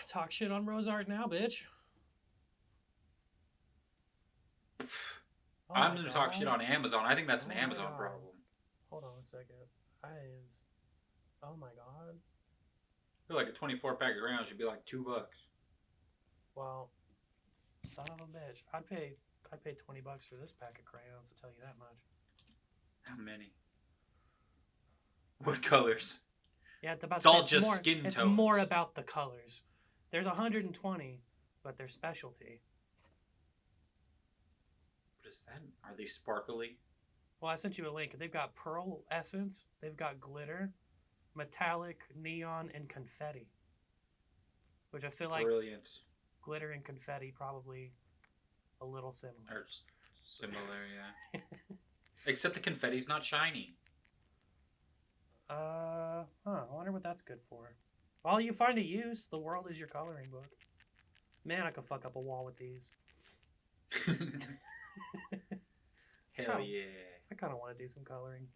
Talk shit on Rose Art now, bitch.
Oh, I'm gonna talk shit on Amazon. I think that's an Amazon problem.
Hold on a second. Oh my god.
I feel like a 24 pack of crayons should be like $2.
Well, son of a bitch. I'd pay $20 for this pack of crayons, to tell you that much.
How many? What colors?
Yeah,
it's all just skin tones.
It's more about the colors. There's 120, but they're specialty.
What is that? Are they sparkly?
Well, I sent you a link. They've got pearl essence. They've got glitter, metallic, neon, and confetti. Which I feel like
brilliant.
Glitter and confetti probably a little similar.
Or similar, yeah. Except the confetti's not shiny.
I wonder what that's good for. While you find a use, the world is your coloring book. Man, I could fuck up a wall with these.
Hell yeah.
I kind of want to do some coloring.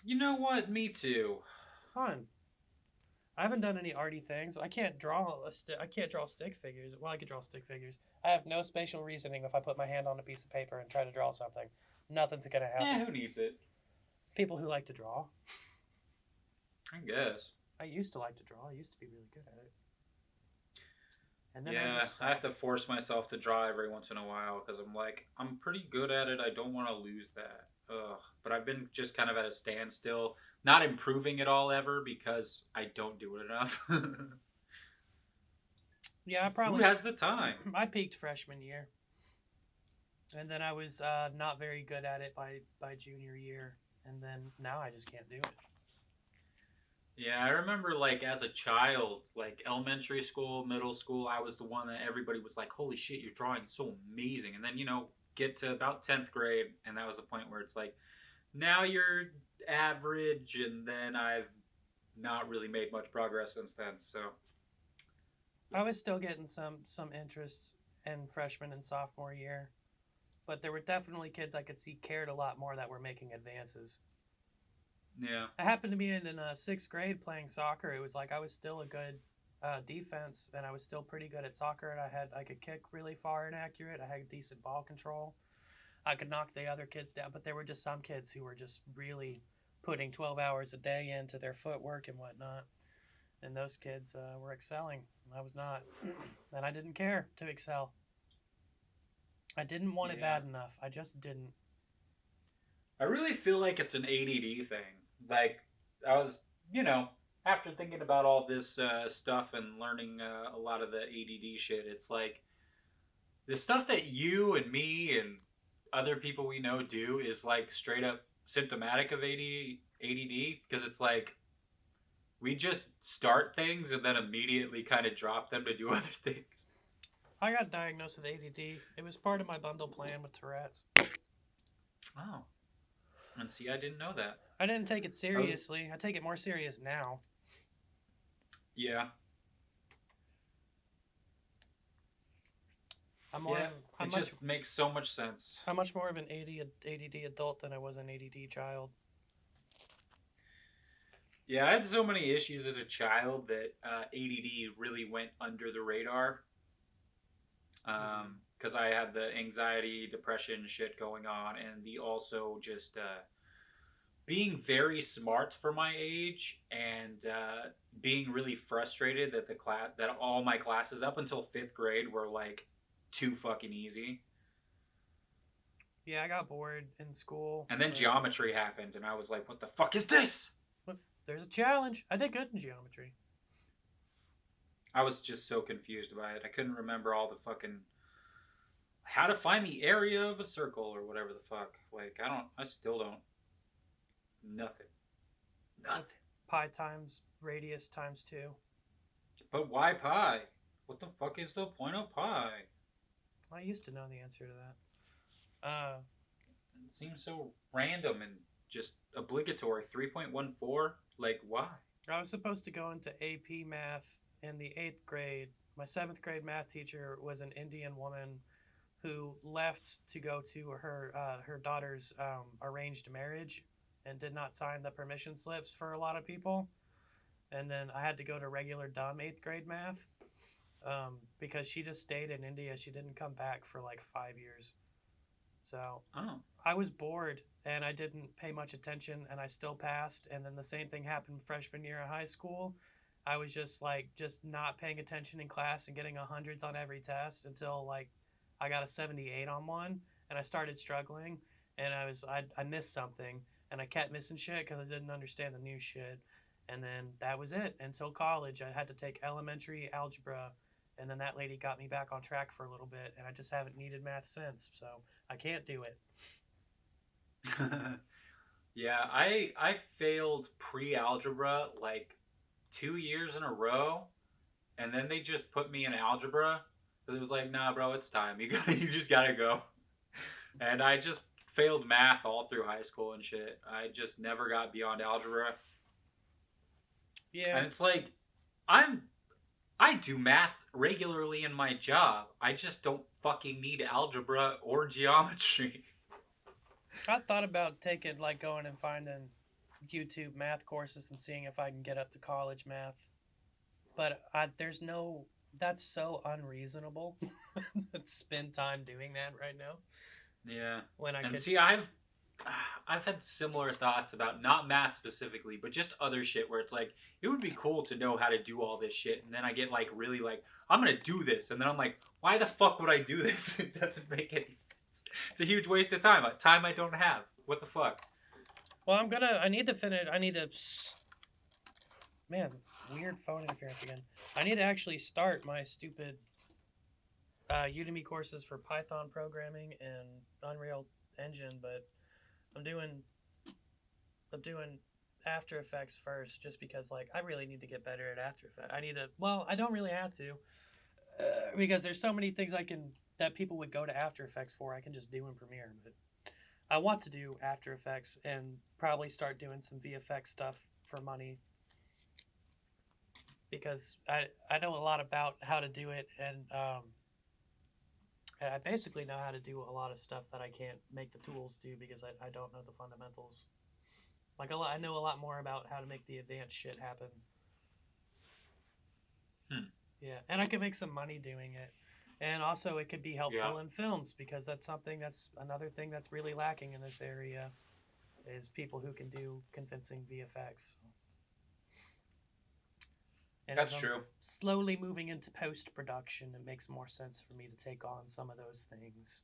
You know what? Me too.
It's fun. I haven't done any arty things. I can't draw I can't draw stick figures. Well, I could draw stick figures. I have no spatial reasoning if I put my hand on a piece of paper and try to draw something. Nothing's gonna happen.
Who needs it?
People who like to draw.
I guess.
I used to like to draw. I used to be really good at it. And then
I have to force myself to draw every once in a while because I'm like, I'm pretty good at it. I don't want to lose that. Ugh. But I've been just kind of at a standstill, not improving at all ever because I don't do it enough.
Yeah, I probably.
Who has the time?
I peaked freshman year, and then I was not very good at it by junior year, and then now I just can't do it.
Yeah, I remember like as a child, like elementary school, middle school, I was the one that everybody was like, "Holy shit, your drawing's so amazing!" And then get to about 10th grade, and that was the point where it's like, now you're average, and then I've not really made much progress since then. So
I was still getting some interest in freshman and sophomore year, but there were definitely kids I could see cared a lot more that were making advances.
yeah,
I happened to be in 6th grade playing soccer. It was like I was still a good defense, and I was still pretty good at soccer, and I could kick really far and accurate. I had decent ball control. I could knock the other kids down, but there were just some kids who were just really putting 12 hours a day into their footwork and whatnot. And those kids were excelling. I was not. And I didn't care to excel. I didn't want it bad enough. I just didn't.
I really feel like it's an ADD thing. Like, I was, after thinking about all this stuff and learning a lot of the ADD shit, it's like the stuff that you and me and other people we know do is like straight up symptomatic of ADD because it's like we just start things and then immediately kind of drop them to do other things.
I got diagnosed with ADD. It was part of my bundle plan with Tourette's.
Oh. And see, I didn't know that.
I didn't take it seriously. I take it more serious now.
Yeah. It just makes so much sense.
I'm much more of an ADD adult than I was an ADD child.
Yeah, I had so many issues as a child that ADD really went under the radar. Because I had the anxiety, depression shit going on, and the also just being very smart for my age, and being really frustrated that that all my classes up until 5th grade were like too fucking easy.
Yeah, I got bored in school.
And then geometry happened, and I was like, what the fuck is this?
There's a challenge. I did good in geometry.
I was just so confused by it. I couldn't remember all the fucking... how to find the area of a circle or whatever the fuck. Like, I still don't. Nothing.
Pi times radius times 2.
But why pi? What the fuck is the point of pi?
I used to know the answer to that.
It seems so random and just obligatory. 3.14? Like, why?
I was supposed to go into AP math in the 8th grade. My 7th grade math teacher was an Indian woman who left to go to her daughter's arranged marriage and did not sign the permission slips for a lot of people. And then I had to go to regular dumb 8th grade math because she just stayed in India. She didn't come back for like 5 years. So I was bored and I didn't pay much attention and I still passed. And then the same thing happened freshman year of high school. I was just not paying attention in class and getting 100s on every test until like I got a 78 on one and I started struggling and I missed something and I kept missing shit because I didn't understand the new shit. And then that was it until college. I had to take elementary algebra, and then that lady got me back on track for a little bit, and I just haven't needed math since, so I can't do it.
Yeah, I failed pre-algebra like 2 years in a row, and then they just put me in algebra because it was like, nah, bro, it's time. You just gotta go. And I just failed math all through high school and shit. I just never got beyond algebra.
Yeah.
And it's like, I do math regularly in my job. I just don't fucking need algebra or geometry.
I thought about going and finding YouTube math courses and seeing if I can get up to college math, but there's no. That's so unreasonable to spend time doing that right now.
Yeah.
When I
And
could.
see, I've had similar thoughts about not math specifically, but just other shit where it's like it would be cool to know how to do all this shit, and then I get like really like I'm gonna do this, and then I'm like, why the fuck would I do this? It doesn't make any sense. It's a huge waste of time. Time I don't have. What the fuck?
Well, I need to finish. Man, weird phone interference again. I need to actually start my stupid Udemy courses for Python programming and Unreal Engine, but I'm doing After Effects first, just because like I really need to get better at After Effects. I need to. Well, I don't really have to, because there's so many things that people would go to After Effects for. I can just do in Premiere, but I want to do After Effects and probably start doing some VFX stuff for money, because I know a lot about how to do it, and I basically know how to do a lot of stuff that I can't make the tools do because I don't know the fundamentals. Like I know a lot more about how to make the advanced shit happen. Yeah, and I could make some money doing it. And also it could be helpful in films, because that's another thing that's really lacking in this area is people who can do convincing VFX. And
That's
as I'm
true.
slowly moving into post-production, it makes more sense for me to take on some of those things.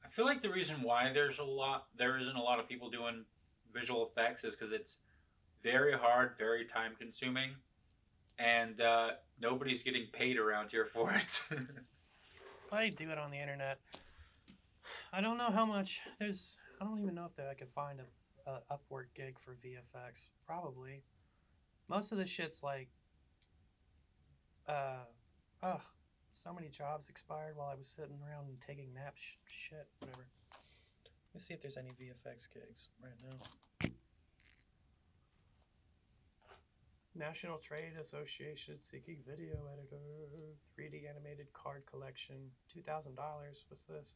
I feel like the reason why there isn't a lot of people doing visual effects is because it's very hard, very time consuming, and nobody's getting paid around here for it.
I do it on the internet. I don't know how much there's. I don't even know if I could find a Upwork gig for VFX. Probably. Most of the shit's like, so many jobs expired while I was sitting around and taking naps. Shit, whatever. Let's see if there's any VFX gigs right now. National Trade Association seeking video editor. 3D animated card collection. $2,000. What's this?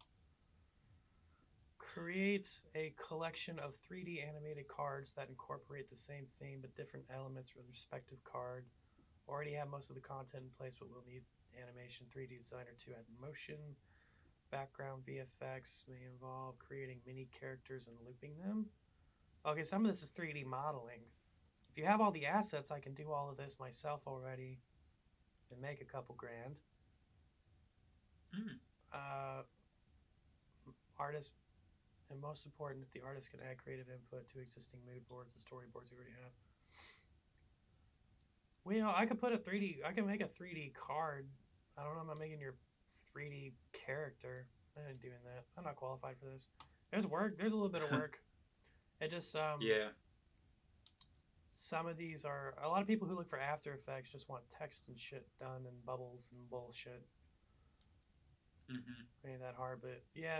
Create a collection of 3D animated cards that incorporate the same theme but different elements with respective card. Already have most of the content in place, but we'll need animation 3D designer to add motion. Background VFX may involve creating mini characters and looping them. Okay, some of this is 3D modeling. If you have all the assets, I can do all of this myself already and make a couple grand. Artist, and most important, if the artist can add creative input to existing mood boards and storyboards you already have. Well, I can make a 3D card. I don't know if I'm making your 3D character. I ain't doing that. I'm not qualified for this. There's work. There's a little bit of work. It just
Yeah.
Some of these are a lot of people who look for After Effects just want text and shit done and bubbles and bullshit. Ain't that hard, but yeah,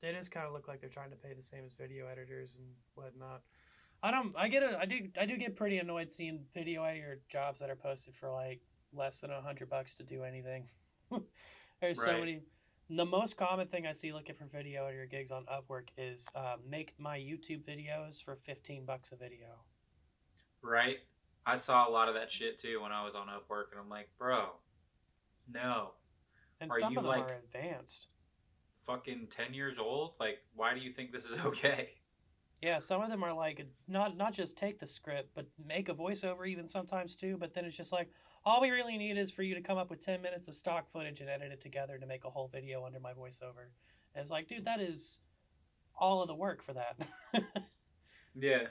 they just kind of look like they're trying to pay the same as video editors and whatnot. I do get pretty annoyed seeing video editor jobs that are posted for like less than $100 to do anything. There's so many. The most common thing I see looking for video editor gigs on Upwork is make my YouTube videos for $15 a video.
Right. I saw a lot of that shit too when I was on Upwork, and I'm like, bro, no.
And
Are
some
you
of them
like
are advanced.
fucking 10 years old? Like, why do you think this is okay?
Yeah, some of them are like not just take the script, but make a voiceover even sometimes too. But then it's just like, all we really need is for you to come up with 10 minutes of stock footage and edit it together to make a whole video under my voiceover. And it's like, dude, that is all of the work for that.
Yeah.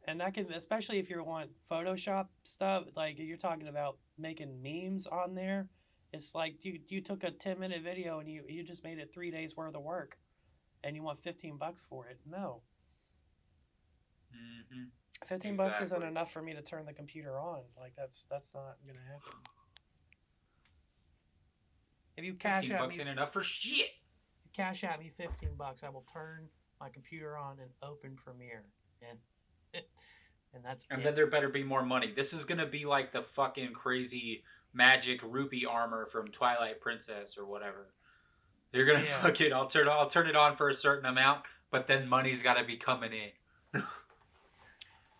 And that can, especially if you want Photoshop stuff, like you're talking about making memes on there. It's like you took a 10-minute video and you just made it 3 days worth of work, and you want $15 for it. No. $15 isn't enough for me to turn the computer on. Like that's not gonna happen. If you cash
$15
at me,
ain't enough for shit.
cash at me $15, I will turn my computer on and open Premiere, and and that's
And
it.
then there better be more money. This is gonna be like the fucking crazy magic rupee armor from Twilight Princess or whatever. You're gonna fucking I'll turn it on for a certain amount, but then money's gotta be coming in.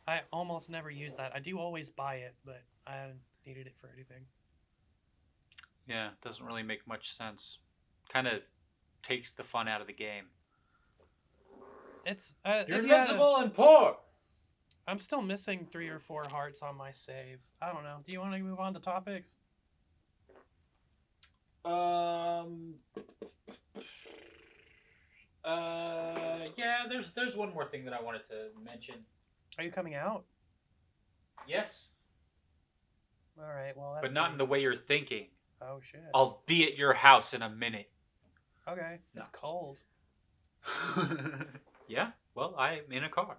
I almost never use that. I do always buy it, but I haven't needed it for anything.
Yeah, doesn't really make much sense. Kind of takes the fun out of the game.
It's
You're invincible and poor.
I'm still missing 3 or 4 hearts on my save. I don't know. Do you want to move on to topics?
Yeah. There's one more thing that I wanted to mention.
Are you coming out?
Yes.
All right. Well, that's
but not in the way you're thinking.
Oh shit.
I'll be at your house in a minute.
Okay.
No.
It's cold.
Yeah. Well, I'm in a car.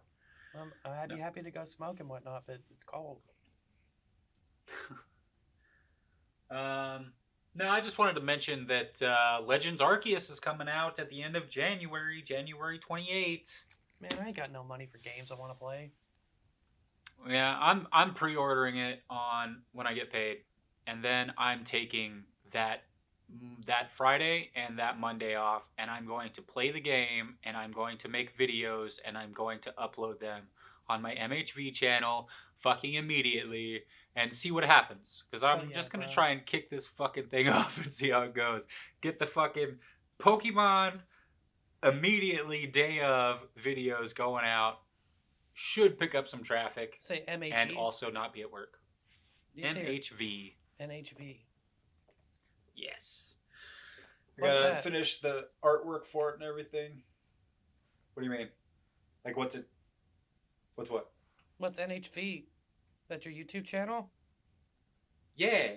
I'd be happy to go smoke and whatnot, but it's cold.
No, I just wanted to mention that Legends Arceus is coming out at the end of January 28th.
Man, I ain't got no money for games I want to play.
Yeah, I'm pre-ordering it on when I get paid, and then I'm taking that Friday and that Monday off, and I'm going to play the game, and I'm going to make videos, and I'm going to upload them on my MHV channel fucking immediately and see what happens. Because I'm just going to try and kick this fucking thing off and see how it goes. Get the fucking Pokemon immediately day of videos going out. Should pick up some traffic.
Say MHV.
And also not be at work. MHV.
NHV.
Yes.
I gotta finish the artwork for it and everything.
What do you mean? Like what's it? What's what?
What's NHV? That's your YouTube channel?
Yeah.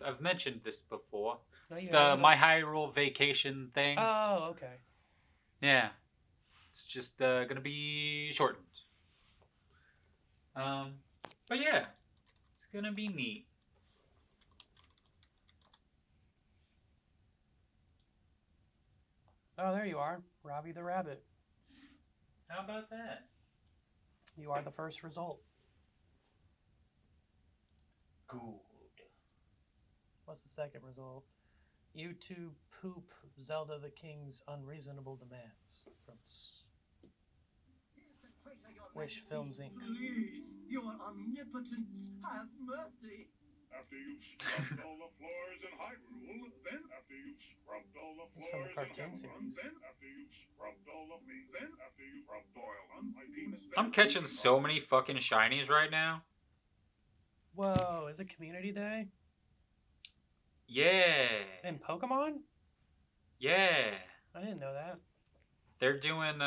I've mentioned this before.
No,
it's the My Hyrule Vacation thing.
Oh, okay.
Yeah. It's just gonna be shortened. But yeah, it's gonna be neat.
Oh, there you are, Robbie the Rabbit.
How about that?
You are the first result.
Good.
What's the second result? You two poop Zelda the King's unreasonable demands from Wish Films Inc.
Please, your omnipotence, have mercy.
After you've scrubbed all the floors in Hyrule, then after you've scrubbed all the
It's from the
floors in
cartoon
Hyrule,
series.
then after you've scrubbed all the then after you've rubbed oil on my penis.
I'm catching so many fucking shinies right now.
Whoa, is it Community Day?
Yeah.
In Pokemon?
Yeah.
I didn't know that.
They're doing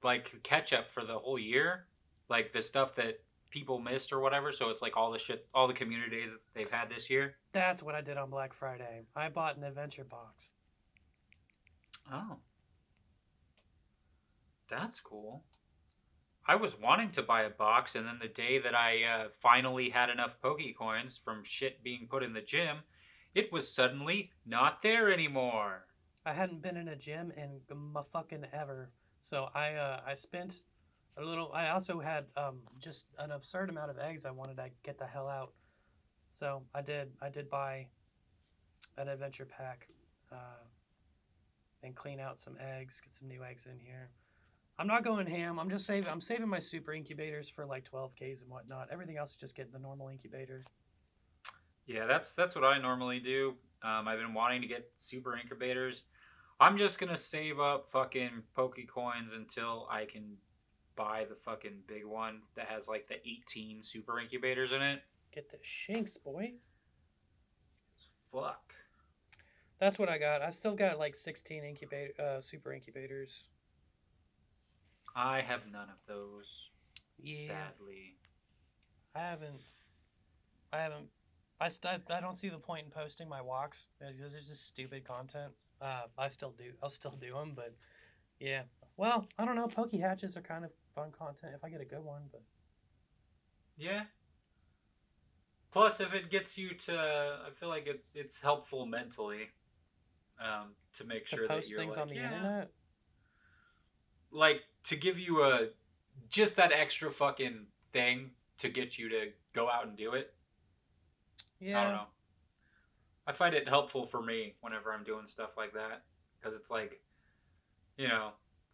like catch up for the whole year, like the stuff that people missed or whatever. So it's like all the shit, all the community days that they've had this year.
That's what I did on Black Friday. I bought an adventure box.
Oh, that's cool. I was wanting to buy a box, and then the day that I finally had enough Pokecoins from shit being put in the gym, it was suddenly not there anymore.
I hadn't been in a gym in fucking ever, so I spent a little. I also had just an absurd amount of eggs. I wanted to get the hell out, so I did buy an adventure pack and clean out some eggs, get some new eggs in here. I'm not going ham. I'm just saving. I'm saving my super incubators for like 12Ks and whatnot. Everything else is just getting the normal incubator.
Yeah, that's what I normally do. I've been wanting to get super incubators. I'm just gonna save up fucking Pokecoins until I can buy the fucking big one that has like the 18 super incubators in it.
Get the shinks, boy.
Fuck.
That's what I got. I still got like 16 super incubators.
I have none of those.
Yeah.
Sadly.
I don't see the point in posting my walks because it's just stupid content. I'll still do them, but yeah. Well, I don't know. Poke hatches are kind of fun content if I get a good one, but
yeah. Plus, if it gets you to, I feel like it's helpful mentally, to make sure
to post
that you're
things
like,
on the internet.
like to give you just that extra fucking thing to get you to go out and do it.
Yeah.
I don't know. I find it helpful for me whenever I'm doing stuff like that because it's like,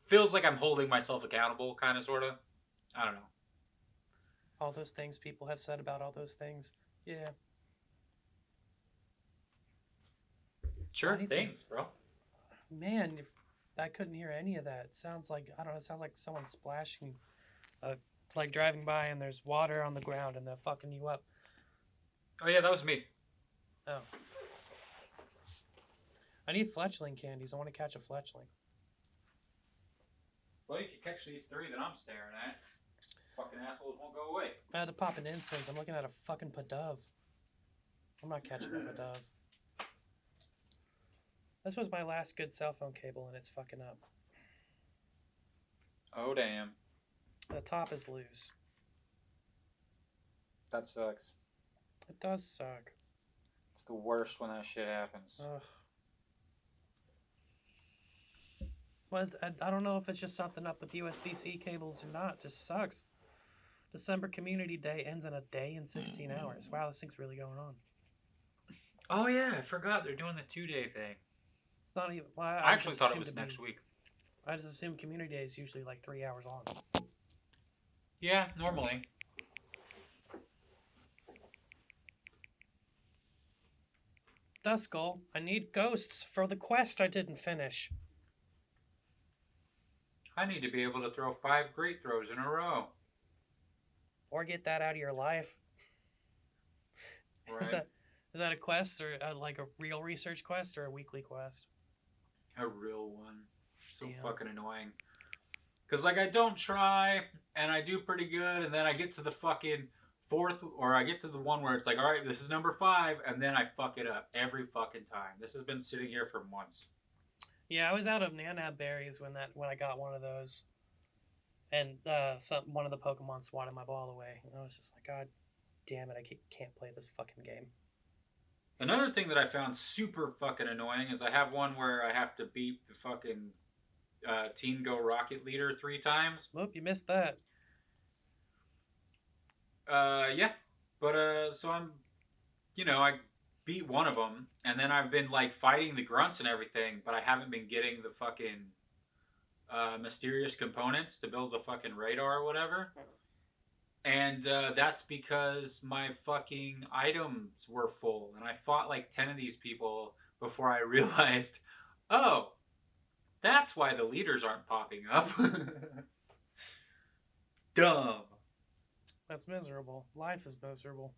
feels like I'm holding myself accountable, kind of, sort of. I don't know.
All those things people have said about all those things. Yeah.
Sure, thanks, bro.
Man, if I couldn't hear any of that. It sounds like, I don't know, it sounds like someone splashing, like driving by and there's water on the ground and they're fucking you up.
Oh, yeah, that was me.
Oh. I need fletchling candies. I want to catch a fletchling.
Well, you can catch these 3 that I'm staring at. Fucking assholes won't go away.
I had to pop an incense. I'm looking at a fucking padove. I'm not catching a padove. This was my last good cell phone cable and it's fucking up.
Oh, damn.
The top is loose.
That sucks.
It does suck.
It's the worst when that shit happens.
Ugh. Well, I don't know if it's just something up with USB-C cables or not. It just sucks. December Community Day ends in a day and 16 hours. Wow, this thing's really going on.
Oh, yeah, I forgot. They're doing the 2-day thing.
It's not even... Well,
I actually thought it was next week.
I just assume Community Day is usually like 3 hours long.
Yeah, normally.
Duskull, I need ghosts for the quest I didn't finish.
I need to be able to throw 5 great throws in a row.
Or get that out of your life.
Right.
Is that a quest or like a real research quest or a weekly quest?
A real one. So
Damn.
fucking annoying. Because, like, I don't try, and I do pretty good, and then I get to the fucking 4th, or I get to the one where it's like, all right, this is number 5, and then I fuck it up every fucking time. This has been sitting here for months.
Yeah, I was out of Nanab berries when I got one of those, and one of the Pokemon swatted my ball away. And I was just like, God damn it, I can't play this fucking game.
Another thing that I found super fucking annoying is I have one where I have to beat the fucking Team Go Rocket Leader 3 times.
Whoop, you missed that.
Yeah, but so I'm, I beat one of them, and then I've been like fighting the grunts and everything, but I haven't been getting the fucking mysterious components to build the fucking radar or whatever. And that's because my fucking items were full, and I fought like 10 of these people before I realized, oh, that's why the leaders aren't popping up. Dumb.
That's miserable. Life is miserable.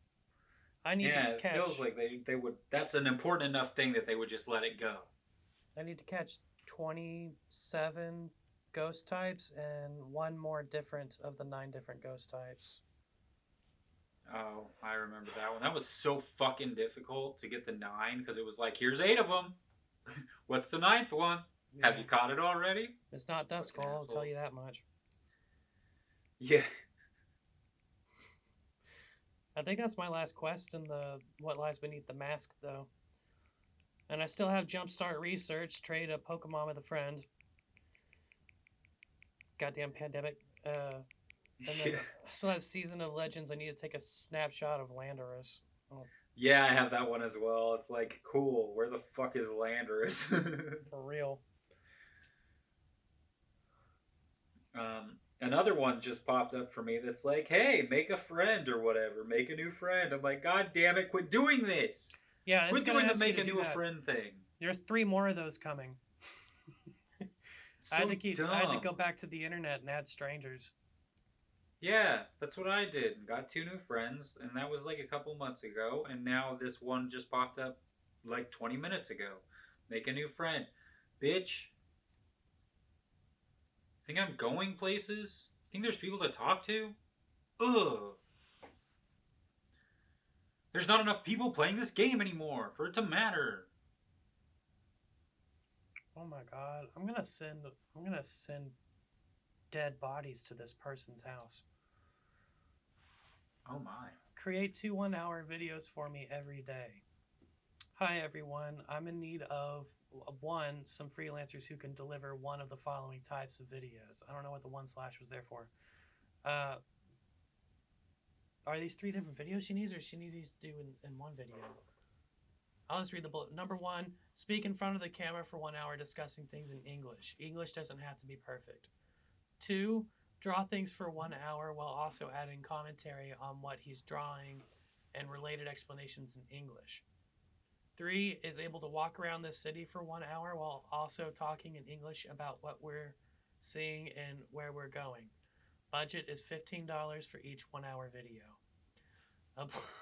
I need
Yeah,
to catch...
it feels like they would. That's an important enough thing that they would just let it go.
I need to catch 27 ghost types and one more different of the 9 different ghost types.
Oh, I remember that one. That was so fucking difficult to get the 9 because it was like, here's 8 of them. What's the 9th one?
Yeah.
Have you caught it already?
It's not Duskull, I'll tell you that much.
Yeah.
I think that's my last quest in the What Lies Beneath the Mask, though. And I still have Jumpstart Research, trade a Pokemon with a friend. Goddamn pandemic. And then I still have Season of Legends. I need to take a snapshot of Landorus. Oh,
Yeah, I have that one as well. It's like, cool. Where the fuck is Landorus?
for real.
Another one just popped up for me that's like, hey, make a friend or whatever. Make a new friend. I'm like, God damn it, quit doing this.
Yeah,
Quit doing the make a new friend thing.
There's 3 more of those coming.
So
I had to
dumb.
go back to the internet and add strangers.
Yeah, that's what I did. Got 2 new friends, and that was like a couple months ago, and now this one just popped up like 20 minutes ago. Make a new friend. Bitch. Think I'm going places? Think there's people to talk to? Ugh. There's not enough people playing this game anymore for it to matter.
Oh my god. I'm gonna send dead bodies to this person's house.
Oh my.
Create 2 1-hour videos for me every day. Hi everyone. I'm in need of some freelancers who can deliver one of the following types of videos. I don't know what the / was there for. are these 3 different videos she needs, or she needs these to do in one video? I'll just read the bullet. Number 1, speak in front of the camera for 1 hour discussing things in English. English doesn't have to be perfect. 2, draw things for 1 hour while also adding commentary on what he's drawing and related explanations in English. 3, is able to walk around this city for 1 hour while also talking in English about what we're seeing and where we're going. Budget is $15 for each 1 hour video.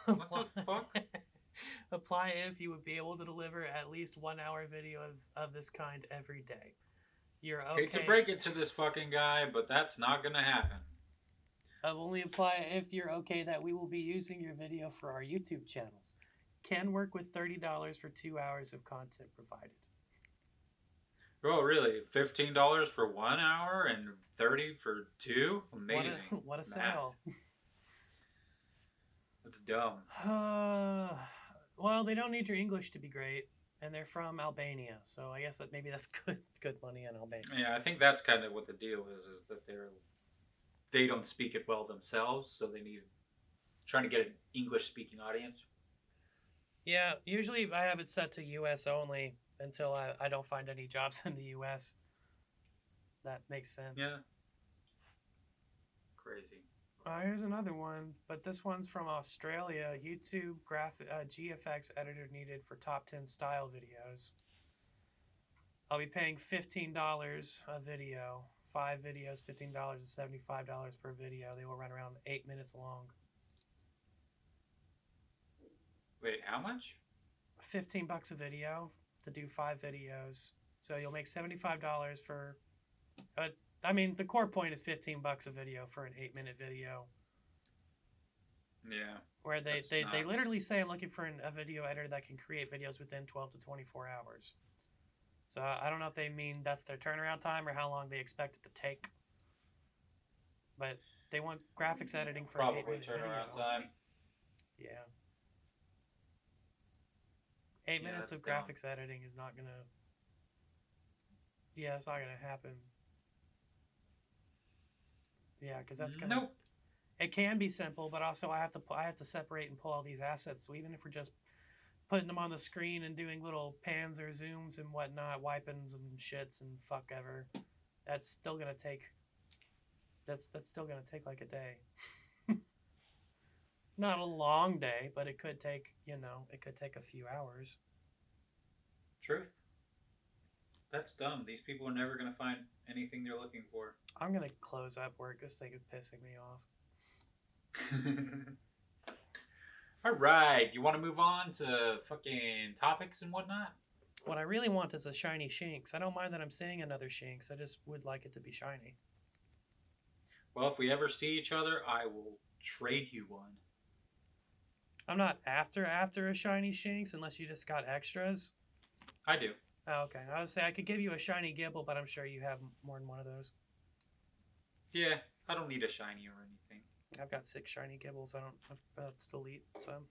What the fuck?
Apply if you would be able to deliver at least 1 hour video of this kind every day. You're okay.
Hate to break it to this fucking guy, but that's not gonna happen.
Only apply if you're okay that we will be using your video for our YouTube channels. Can work with $30 for 2 hours of content provided.
Oh, really? $15 for 1 hour and $30 for 2? Amazing.
What a
math.
sale.
That's dumb.
Well, they don't need your English to be great, and they're from Albania, so I guess that maybe that's good money in Albania.
Yeah, I think that's kind of what the deal is that they don't speak it well themselves, so they need trying to get an English-speaking audience.
Yeah, usually I have it set to U.S. only until I don't find any jobs in the U.S. That makes sense.
Yeah. Crazy.
Here's another one, but this one's from Australia. YouTube GFX editor needed for top 10 style videos. I'll be paying $15 a video. 5 videos, $15 is $75 per video. They will run around 8 minutes long.
Wait, how much?
$15 a video to do 5 videos. So you'll make $75 for. I mean, the core point is $15 a video for an 8-minute video.
Yeah.
Where they literally say I'm looking for a video editor that can create videos within 12 to 24 hours. So I don't know if they mean that's their turnaround time or how long they expect it to take. But they want graphics editing for
Probably
an 8-minute
turnaround
video.
time.
Yeah. 8 minutes of
dumb.
graphics editing is not gonna. Yeah, it's not gonna happen. Yeah, because that's gonna.
Nope.
It can be simple, but also I have to separate and pull all these assets. So even if we're just putting them on the screen and doing little pans or zooms and whatnot, wipings and shits and fuck ever, that's still gonna take. That's still gonna take like a day. Not a long day, but it could take a few hours.
Truth. That's dumb. These people are never going to find anything they're looking for.
I'm gonna close up work. This thing is pissing me off.
All right. You want to move on to fucking topics and whatnot?
What I really want is a shiny Shinx. I don't mind that I'm seeing another Shinx. I just would like it to be shiny.
Well, if we ever see each other, I will trade you one.
I'm not after a shiny Shinx unless you just got extras.
I do.
Oh, okay. I would say I could give you a shiny Gibble, but I'm sure you have more than one of those.
Yeah, I don't need a shiny or anything.
I've got 6 shiny Gibbles. I'm about to delete some.